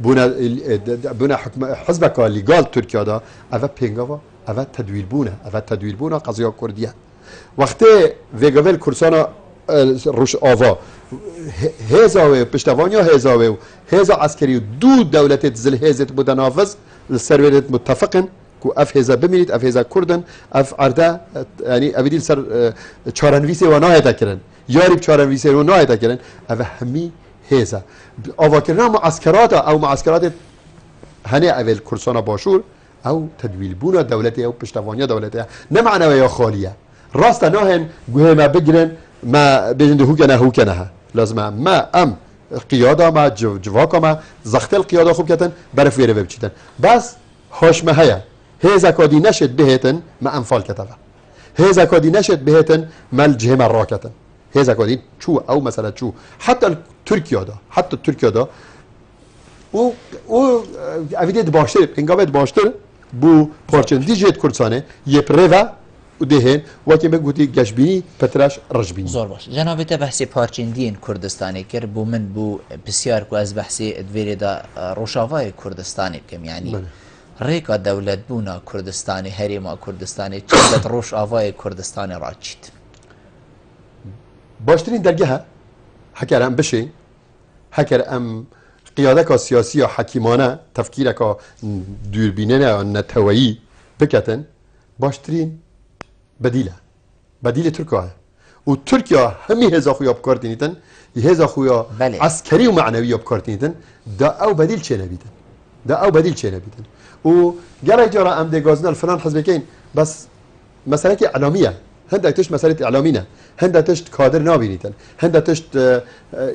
بونا حکم حزب که لیگال ترکیه دا اوه پینگاوا اوه تدویل بونه قضیه کردیه وقتی ویگاویل کرسانا روش آوا هزاوه پشتوانیا هزاوه هزا عسکری دو دولت زل هزت بودن آفز سرویت متفقن که اف هزا بمینید اف هزا کردن اف عرده یعنی اویدیل سر چارنویسه و نایده کرن یاریب چارنویسه و نایده کرن اوه همی هزا آوا کرنا معسکرات او معسکرات هنه اول کرسانا باشور او تدویل بونا دولتی او پشتوانیا دولتی نه معنی یا خالیه راست ناهن گوه ما بگیرن ما بجنده هو کنه لازم ما ام قیاده ما جواکا ما زخت القیاده خوب کتن برف ویره بچیدن بس هاشمه هیا هزا کادی نشد بهتن ما انفال کتبه هزا کادی نشد بهتن ما الجهه من را کتن هزا کادی چو او مثلا چو حتی ترکیه دا او اویدید باشتر انگابت باشتر بو پارچندی جهت کردستانه یه پروا و دهن وقتی من گویی گشبینی پترش رجبینی زور باش جناب تا بحث پارچندی کردستانی کر بو من بو بسیار کو از بحث ادویری دا روشاوای کردستانی کم یعنی ریکا دولت بونا کردستانی هریما کردستانی چند روش آوای کردستانی راچید باشترین درگه ها هکر ام بشه هکر ام قیاده که سیاسی یا حکیمانه تفکیر که دوربینه نتوایی بکتن باشترین بدیل ترکیه و ترکیه همی هزا خویا بکارتینیتن هزا خویا عسکری و معنوی بکارتینیتن دا او بدیل چه نبیدن و گره جارا ام دگازن الفلان حزب کین بس مسئله که اعلامیه هنده تشت مسئله اعلامینه هنده تشت کادر نابینیتن هنده تشت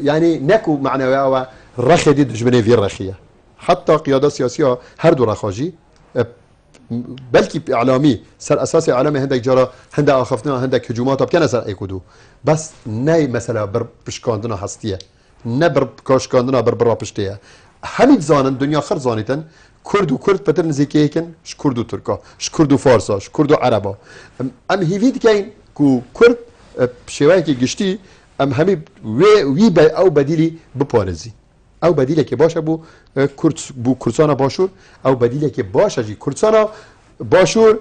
یعنی نکو معنوی او رخی دید دجمنه ویر رخیه حتی قیاده سیاسی ها هر دو رخاجی بلکه اعلامی سر اساس اعلامی هندک جارا هندک آخفتنا هندک هجومات بکنه سر ایکودو بس نه مثلا بر پشکاندنا هستیه نه بر کاشکاندنا بر پشتیه همین زانن دنیا خر زانیتن کرد و کرد پتر نزیکیه کن ش کرد و ترکا ش کرد و فارسا ش کرد و عربا ام هیوید که کو کرد شوایی که گشتی ام همی وی او بدیلی بپارزی او بدیله که باشه بو کردستان باشور او بدیله که باشه جی کردستان باشور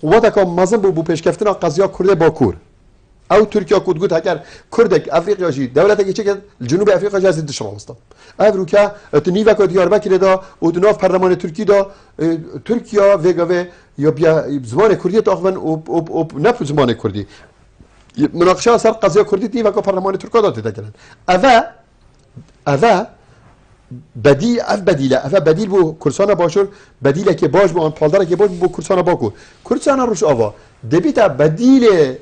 قوت که مزن بو پیشکفتنا قضیه کرده با کور او ترکیه کود گوت اگر کردک افریقیا جی دولت که چه جنوب افریقا جاز دشمن است افریقا تنیوا که دیاربکر دا و دناف پارلمان ترکی دا ترکیه وگاوه یا بیا زمان کردی تاخون او نفس زمان کردی مناقشه سر قضیه کردی دیوا که پارلمان ترکا داده دکرن اوه بدیل بو کردستان باشور بدیله که باش بو پالدار که باش بو کردستان باکو کردستان روش آوا دبیتا بدیل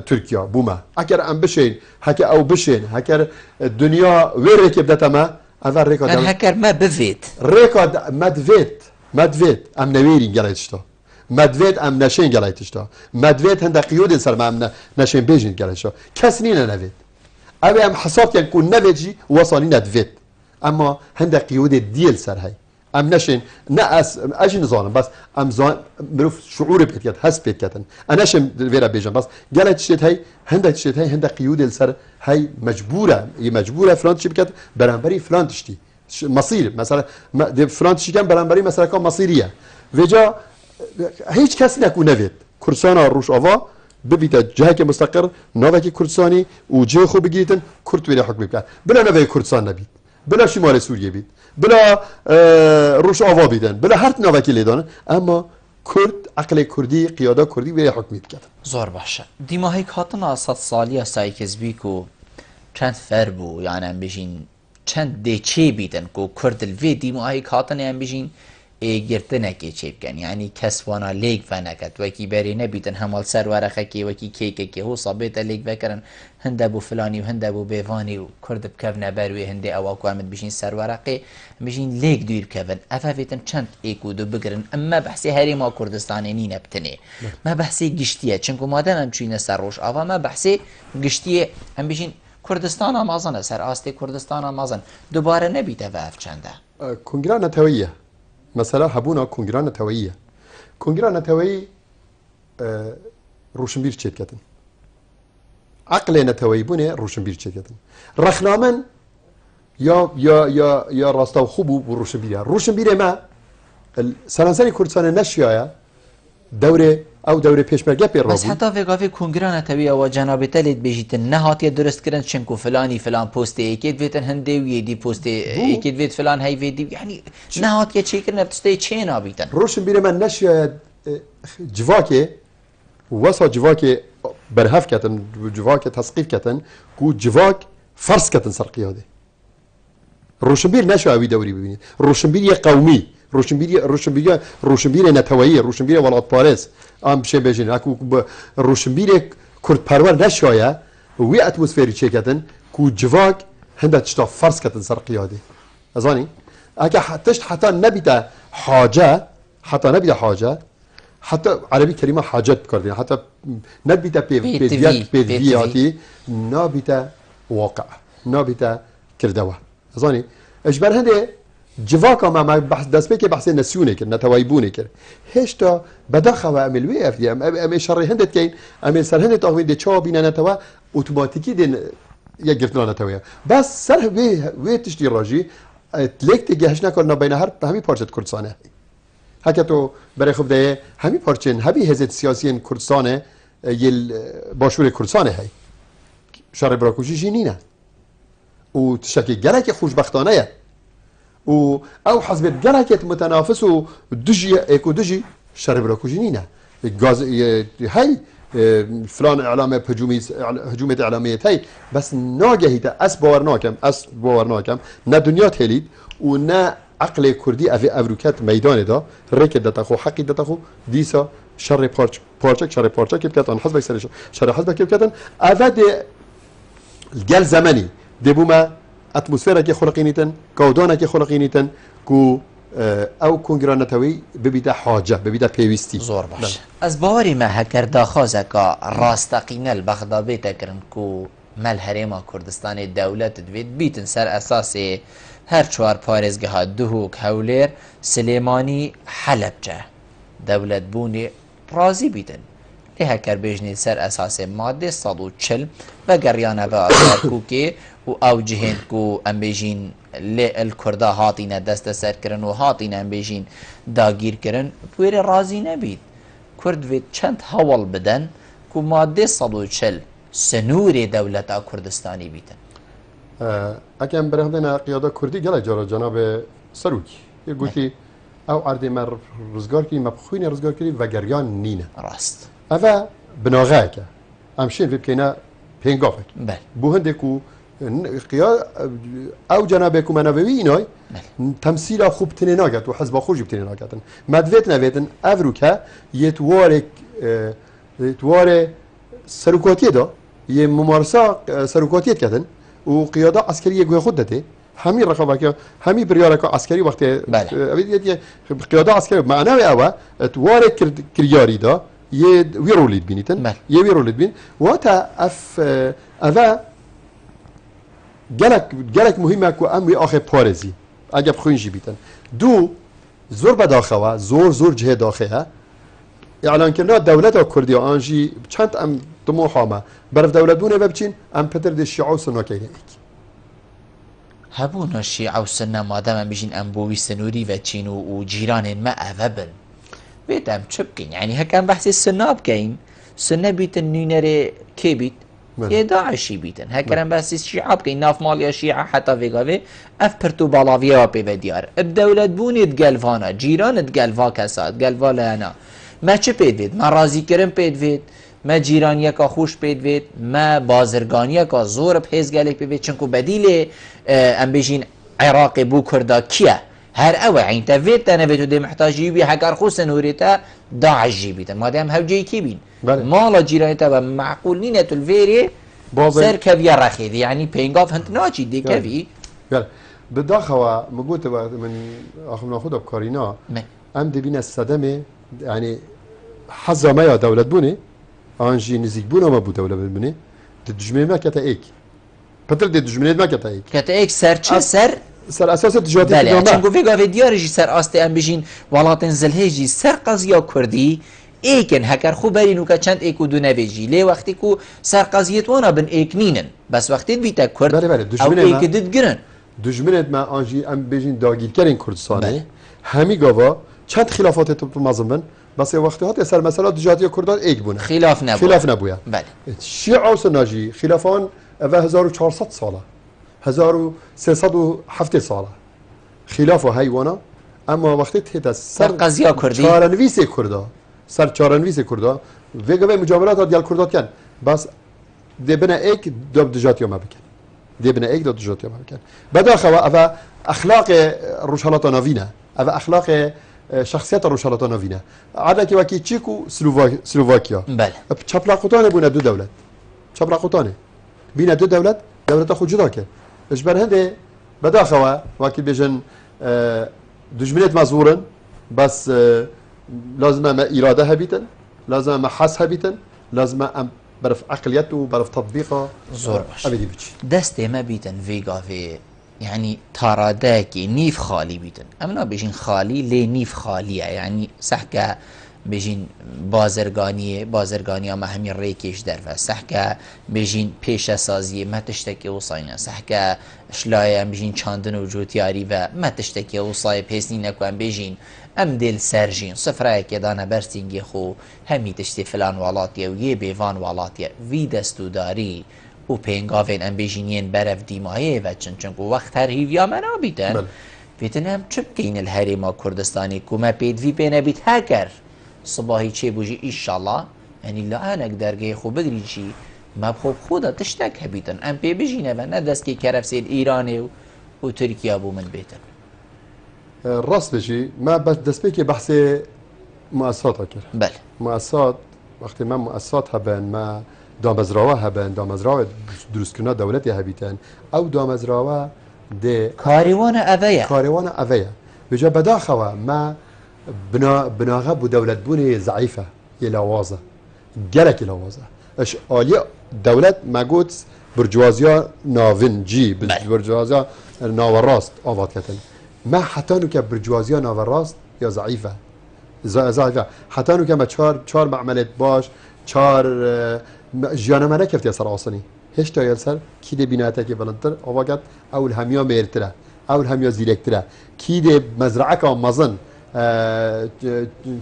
ترکیه بوما اگر ام بشین هک او بشین هکر دنیا وره که بدتا ما اول ریکا هکر ما بفید ریکا ما دوید مدوید ام نویری گلایتشتا مدوید ام نشین گلایتشتا مدوید هنده قیود سر ما ام نشین بیجین گلایتشتا کس نینه نوید اوی ام حساب کن کن نویجی وصالی ندوید اما هنده قیود دیل سر هی ام نشین نه اجی نزانم بس ام زان مروف شعور بيت كات حس بيت كاتن انا شم فيرا بيجن بس قالت شيت هي هندك شيت هي هندك قيود السر هي مجبوره هي مجبوره فرانت شبكات برانبري فرانت تشتي مصير مثلا فرانت شي كان برانبري مثلا كان مصيريه فيجا هيك كاس نكون نفيت كردستان روش افا ببيت جهك مستقر نوفكي كردستاني وجي خو بقيتن كرد ولا حكم بك بلا نوفي كردستان نبيت بلا شمال سوريا بيت بلا روش آوا بیدن بلا هر نوکی دانه اما کرد عقل کردی قیاده کردی به حکمیت کرد زور باشه دیماهی کاتنا 100 سالی سایکز بیکو چند فر بو یعنی ام بجین چند دیچه بیدن کو کرد الوی دیماهی کاتنا ام بجین گرتنه که چه بکن یعنی کس وانا لیگ فنکت وکی بری نبیدن همال سر ورقه که وکی کیک که هو صابت لیگ بکرن هنده بو فلانی و هنده بو بیوانی و کرد بکف نبروی هنده او اکوامد بشین سر ورقه بشین لیگ دویر بکفن افاویتن چند ایکو دو بگرن اما بحثی هری ما کردستانی نی نبتنه ما بحثی گشتیه چنکو مادم هم چوینه سر روش آوا ما بحثی گشتیه هم بشین کردستان آمازنه سر آسته کردستان آمازن دوباره نبیده و اف چنده کنگران نتویه مثلا هبونا کنگران نتویه کنگران نتویی روشنبیر چید کتن عقل نتویی بونه روشنبیر چید کتن رخنامن یا راستا و خوب و روشنبیره ما سرانسانی کردستان نشیایه دوره پیشمرگه پیر بس حتی وقتی کنگران نتویه و جناب تلید بجیتن نهاتی درست کردن چنکو فلانی فلان پست ایکید ویتن هنده و یدی پست ایکید ویت فلان هی ویدی یعنی نهاتی چه کردن بتسته چه نابیتن روشنبیره من نشیایه جواکه واسه جواک برهف کتن جواک تسقیف کتن کو جواک فرض کتن سر قیاده روشنبیر نشوی دوری ببینید روشنبیر قومی روشنبیر نتویی روشنبیر ولایت پاریس ام بشه بجین اكو روشنبیر کرد پرور نشویه وی اتمسفری چه کتن کو جواک هنده تشتا فرض کتن سر قیاده ازانی اگه حتی نبیده حاجه حتى عربي كلمة حاجات بكردين حتى نبيتا بيدياتي نبيتا واقع نبيتا كردوا أظني إجبار هندي جواكا ما بحث دست بك بحث نسيوني كر نتوايبوني كر هشتا بدخوا أمل ويف دي أم شر هندت كين أمل سر هندت أغوين دي تشوا بينا نتوا أوتوماتيكي دين يقرتنا نتويا بس سر وي تشتي راجي تلك تجهش نكرنا بين هر همي بارجة كردستانه هکه تو برای خود ده همی پارچن همی حزب سیاسی کردستانه یل باشور کردستانه هی شر براکوشی جینینه و تشکی گرک خوشبختانه و او حزب گرک متنافس و دجی شر براکوشی نینه گاز هی فلان اعلام هجومت اعلامیت هی بس ناگهی تا اس باور ناکم نه دنیا تلید و نه عقل كردي أفي أفروكات ميدان دا ركض دتاخو حقي دتاخو ديسا شر بارچك كيف كاتن حزبك سر شر حزبك كيف كاتن أفاد الجال زمني دبوما أتموسفيرا كي خلقينيتن كودانا كي خلقينيتن كو أو كونغرانتوي ببيدا حاجة ببيدا بيوستي زور باش از باوري ما هكر داخازكا راستقين البغدا بيتكرن كو مال هريما كردستان الدولة تدويد بيتن سر أساسي هر چوار پارێزگە ها دهوک هەولێر سلێمانی حەلەبجە دەولەت بوونی ڕازی بیدن لێ هەکەر بێژنی سەر ئەساسێ مادێ 140 بە گەڕیانە بە ئەرکوکێ و ئەو جهێن و ئەمبێژین لێ ئەلکوردا هاتینە دەستە سەرکردن و هاتینە ئەمبێژین داگیرکردن پوێرە ڕازی نەبیت کورد وێت چەند هەوڵ بدەن و مادێ 140 سنوورێ دەولەتا کوردستانی بیتن اكن برهدنا قياده كردي قال جرى جناب سروكي يقولي او عردي مر رزقاركي مبخوين رزقاركي وغريان نينا راست افا بناغاك امشين في بكينا بينغافك بل بو هندكو قياده او جنابكم منوي اناي تمثيل خوب تنيناغت وحزب خوج بتنيناغت مدويت نويتن افروكا يتوارك سروكاتي دا يه ممارسه سروكاتي كدن وقيادة عسكرية جوه خدته همین رقابت که همین بریارک عسکری وقتی بله. قیاده عسکری معنی اوه تواره کریاری دا یه ویرولید بینیتن بله. یه ویرولید بین و تا اوه گلک مهمه که ام وی آخه پارزی اگه بخوینجی بیتن دو زور بداخوه زور جه داخله اعلان کردن دولت کردی آنجی چند ام طموحامه برف دولت بونه ببچین ام پتر دی شیعه و سنو کیه هەبوو شیعە و سنە مادەمە بژین ئەم بۆوی سنووری و چین و جیرانێن مە ئەvە بن بێت ئەم چ بکەین ینی هەکەم بەحسی سنا بکەین سنە بیتن نوێنەرێ کێ بیت داعشی بیتن هەکەرم بەسی شیعە بکەین ناف ماڵیا شیعە حتا vێگاوێ ئەف پرت و باڵاویەوە پێ بە دیار دەولەت بوونێت گەلڤانە جیرانت گەلڤا کەسات گەلڤا لایەنە مە چ پێت بێت مە ڕازیکردن پێت بێت ما جیرانیەکە خوش پێت بێت ما بازرگانیەکە زۆر هێزگەلێک پێ بێت چونکو بەدیلێ ئەم بێژین عێراقی بوو کووردا کیە هەر ئەوە عینتە vێت دەنەبێت و دێ محتاجی بی هەکار خو سنوورێتە داعشی بیتن مادەم هەوجەیەکی بین ماڵە جیرانێتە بە معقول نینێت الڤێرێ سەر کەڤە ڕەخێدی ینی پێنگاف هەند ناچی دێکەوی بداخەوە مگوتەوە من ئاخمنا خودە بکارینا ئەم دەبینە سەدەمێ ینی حەزەمەیە دەولەت بوونێ آنجی نزیک بوونەوە بوو دەولەت بنێ دژمێ مەکەتە ئێک پتر دێ دژمنێت مەکەتە ئێک کەتە ئێک سەر چ سەر ئەساسە دژاتی چونکو vێگاوێ دیارژی سەر ئاستێ ئەم بژین وڵاتên زلهێژی سەر قەزیا کوردی ئێکن هەکەر خوو بەرین و کە چەند ئێک و دوو نەبێژی لێ وەختێک و سەر قەزیەت وانە بن ئێک نینن بەس وەختێت بیتە کورد ئەو ئێکدت گرن دژمنێت مە ئاژی ئەم بێژین داگیرکەرین کوردستانê هەمی گاوا چەند خلافاتێت مەزم بن بەس وەختی هاتێ سەر مەسەلا دژاتی کوردان ئێک بوون خلاف نەبووە شیعە و سناژی خلافان ئەvە 1400 ساڵە 1307 ساڵە خلاف و هەیوانە ئەمما وەختی تێتە سەر قەزیا کوردی چارەنویسێ کووردا سەر چارەنویسێ کووردا vێگەوێ مجاملات دیال کورداتکەن بەس دێبنە ئێک دۆ دژاتیۆمە بکەن دێبنە ئێک دۆ دژاتیۆمە بکەن بەداخەوە ئەvە ئەخلاقی ڕۆژهەڵاتە ناوینە ئەvە ئەخلاقی شخصیت روشالات نوینه عادة که وکی چیک و سلوواکیا چپلاقوتانه بونه دو دولت چپلاقوتانه بینه دو دولت خود جدا که اش بر هنده بداخوا وکی بیشن دشمنیت مزورن بس لازمه ما اراده هبیتن لازمه ما حس هبیتن لازمه ام برف عقلیت و برف تطبیقه زور باش دسته ما بیتن ویگاوی يعني تاراداكي نيف خالي بيتن امنا بيجين خالي لي نيف خالية يعني سحكا بيجين بازرگانية ما همين ريكيش درفا سحكا بيجين بيشة سازية ما تشتكي وصاينا سحكا شلايا بيجين چاندن وجوتياري و ما تشتكي وصايا بيسنينك وان بيجين ام دل سرجين صفرايا كدانا برسينجي خو همي تشتي فلان والاتيا ويه بيفان والاتيا في دستو داري و پێنگاوێن ئەم بێژینیان بەرەف دیمایەوە چونکو وەخت هەر هیویا مەنا بیتن بێتن ئەم چ بکەین هەرێما کوردستانی کومە پێدوی پێ نەبیت هەکەر سباهی چێ بژی ئیشەڵا ئەنی لە ئەنێک دەرگەی خۆ بگریشی مە بخۆ خۆدا تشتێک هەبیتن ئەم پێ بژینەوە نە دەستکی کەرەفسێت ئیرانێ و تورکیا بوو من بێتن ڕاست بژی ما دەستپێکی بەحسێ مؤسساتە کرد مؤسسات وەختی ما مؤسسات هەبن ما دامەزراوە هەبن دامەزراوە دروستکردنا دەولەتی هەبیتن ئەو دامەزراوە دێ کاریوانە ئەvەیە بێجا بەداخەوە ما بناغە بوو دەولەت بوونی زعیفە یە لاوازە گەلێکی لاوازە ئەش ئالیە دەولەت مەگوت برجوازیە ناوین جی برجوازیە ناوەڕاست ئاواتکەتن ما حتانوکە برجوازیە ناوەڕاست یا زعیفە زعیفە حتانوکە مە چوار معمەلێت باش چار ژیانەمە نەکەفتە سەر ئاسنی هێشتا یەسەر کی دێ بیناتێکی بەڵندتر ئەوەگەت ئەو هەمیا مێرترە ئەو هەمیا زیرەکترە کی دێ مەزرعەکە مەزن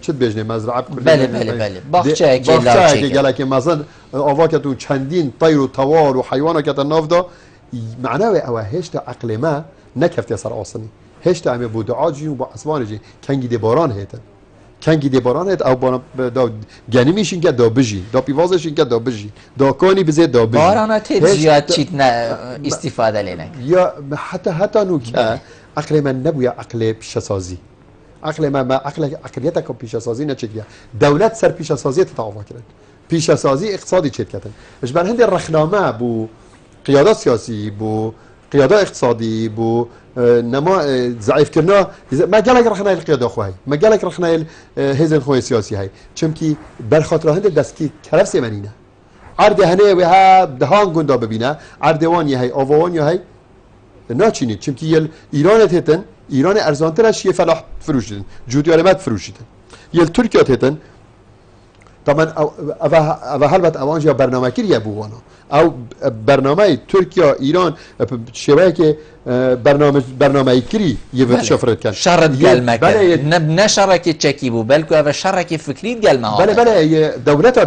چت بێژنێ مەزرعە باخچەیەکی گەلێکی مەزن ئەوەکەت و چەندین تەیر و تەواڵ و حیوانەکەتە ناودا معناوێ ئەوە هێشتا عەقلێمە نەکەفتە سەر ئاسنی هێشتا ئەمێ بۆ دوعاجی و بۆ ئەسمانێکی کەنگی دێ باران هێتن کنگی دی بارانت او دا گنیمیشین که دا بجی دا پیوازشین که دا بجی دا کانی بزید دا بجی بارانت زیاد چیت استفاده لینک یا حتی نو که عقل من نبویا عقل پیشسازی عقل من عقلیت که پیشسازی نچکیه دولت سر پیشسازی تتعاون کرد پیشسازی اقتصادی چیت کردن اش بر هند رخنامه بو قیادت سیاسی بو قياده اقتصادي بو نما ضعيف كرنا ما قالك رخنا القياده خوي ما قالك رخنا هزن خوي سياسي هاي چمكي بالخاطر هند دسكي كرف سيمنينه عرض هنه وها دهان گندا ببینه عردوان هي اووان هي ناچینید چمكي يل ايران هتن ايران ارزانترش فلاح فروش دن جوديارمت فروش دن يل تركيا هتن طبعا او هلبت اوانجا برنامه كريا بوانا او برنامه تركيا ايران شبه که برنامه کری یه وقت شفرت کن شرط گلمه کن نه شرکی چکی بو بلکه او شرکی فکری گلمه ها بله دولت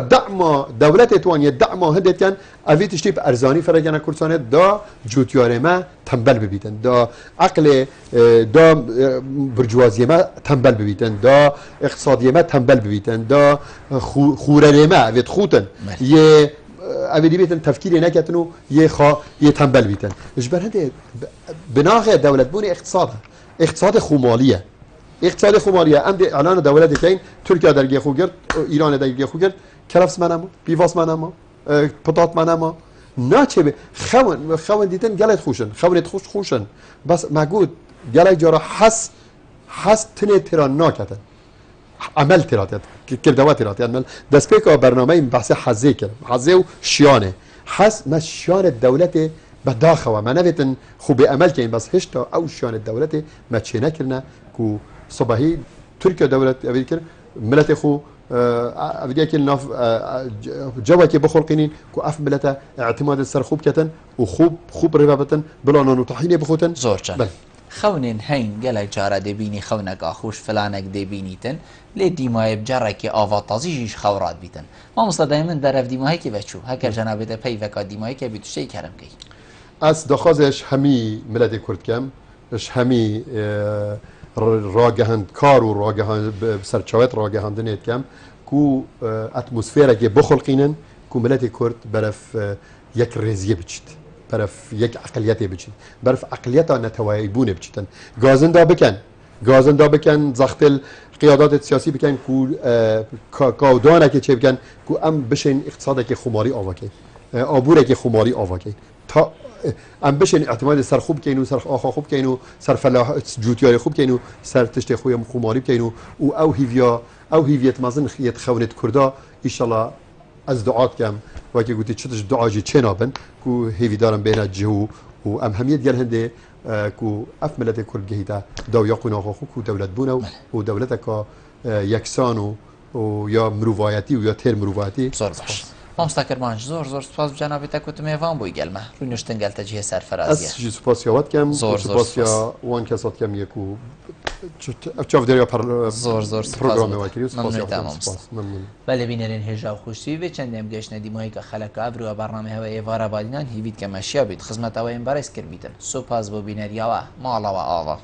دولت توانی دعم هندت کن اوی تشتی ارزانی فرگانه کورسانه دا جوتیاره ما تنبل ببیتن دا عقل دا برجوازی ما تنبل ببیتن دا اقتصادی ما تنبل ببیتن دا خورانه ما اویت خوتن یه اولی بیتن تفکیری نکتن و یه تنبل بیتن اجبر هنده بناغ دولت بونی اقتصاد خومالیه ام دی اعلان دولت کین ترکیه درگی خو گرد ایران درگی خو گرد کرفس منما بیواس منما پتات منما ناچه به خون دیتن گلت خوشن بس مگود گلت جارا حس تنه تران ناکتن عمل تراتيات كردوات تراتيات عمل دسبيكا برنامج بحث حزي كده حزي وشيانه حس ما شيان الدولة بداخوا ما نبتن خو بأمل كين بس هشتا أو شيان الدولة ما تشينا كرنا كو صباحي تركيا دولة أبيكر ملت خو أبيكر ناف جوا كي بخلقينين كو أف ملته اعتماد السرخوب كتن وخوب ربابتن بلا نطحيني بخوتن زورجان خونين هين گله جاره دبینی خونک آخوش فلانک دبینیتن لی دیمای بجاره که آواتازیش خورات بیتن ما مستدایمن در اف دیمایی که بچو هکر جنابه ده پی وکا دیمایی که بیتو شی کرم کی از دخوازش همی ملت کرد کم اش همی راگهند کار و راگهند سرچاوت راگهندنیت کم کو اتمسفیره که بخلقینن کو ملت کرد برف یک رزیه بچید برف یک عقلیتی بچید برف عقلیت ها نتوایبونه بچیدن گازن دا بکن زخت قیادات سیاسی بکن کو کاودانه که چه بکن کو ام بشین اقتصاد که خماری آواکه آبوره که خماری آواکه تا ام بشین اعتماد سر خوب کینو سر آخا خوب کینو سر فلاح جوتیاری خوب کینو سر تشت خوی خماری کینو او هیویت مازن خیت خونت کردا ان شاء الله از دعات کم وقتی گویی چطور دعاجی چه نابن کو هیوی دارم بین جهو و ام همیت گل هنده کو اف ملت کرد گهیده دو یا قناق کو دولت بونه و دولت که یکسان و یا مروایتی و یا تر مروایتی زور باش مامستاکر مانج زور سپاس جناب تکوت میوان بوی گلمه روی نشتن گلت جه سرفرازیه از جی سپاس یاد کم سپاس یا وان کسات کم یکو چاف دریا زور پروگرام واکری سپاس ممنون بله بینرین هجا خوشی و چند ام گشت ندیمایی که خلق ابرو و برنامه هوای وارا بالینان هیوید که مشیا بید خدمت اوین برای اسکر بیتن سپاس بو بینریا و مالا و آوا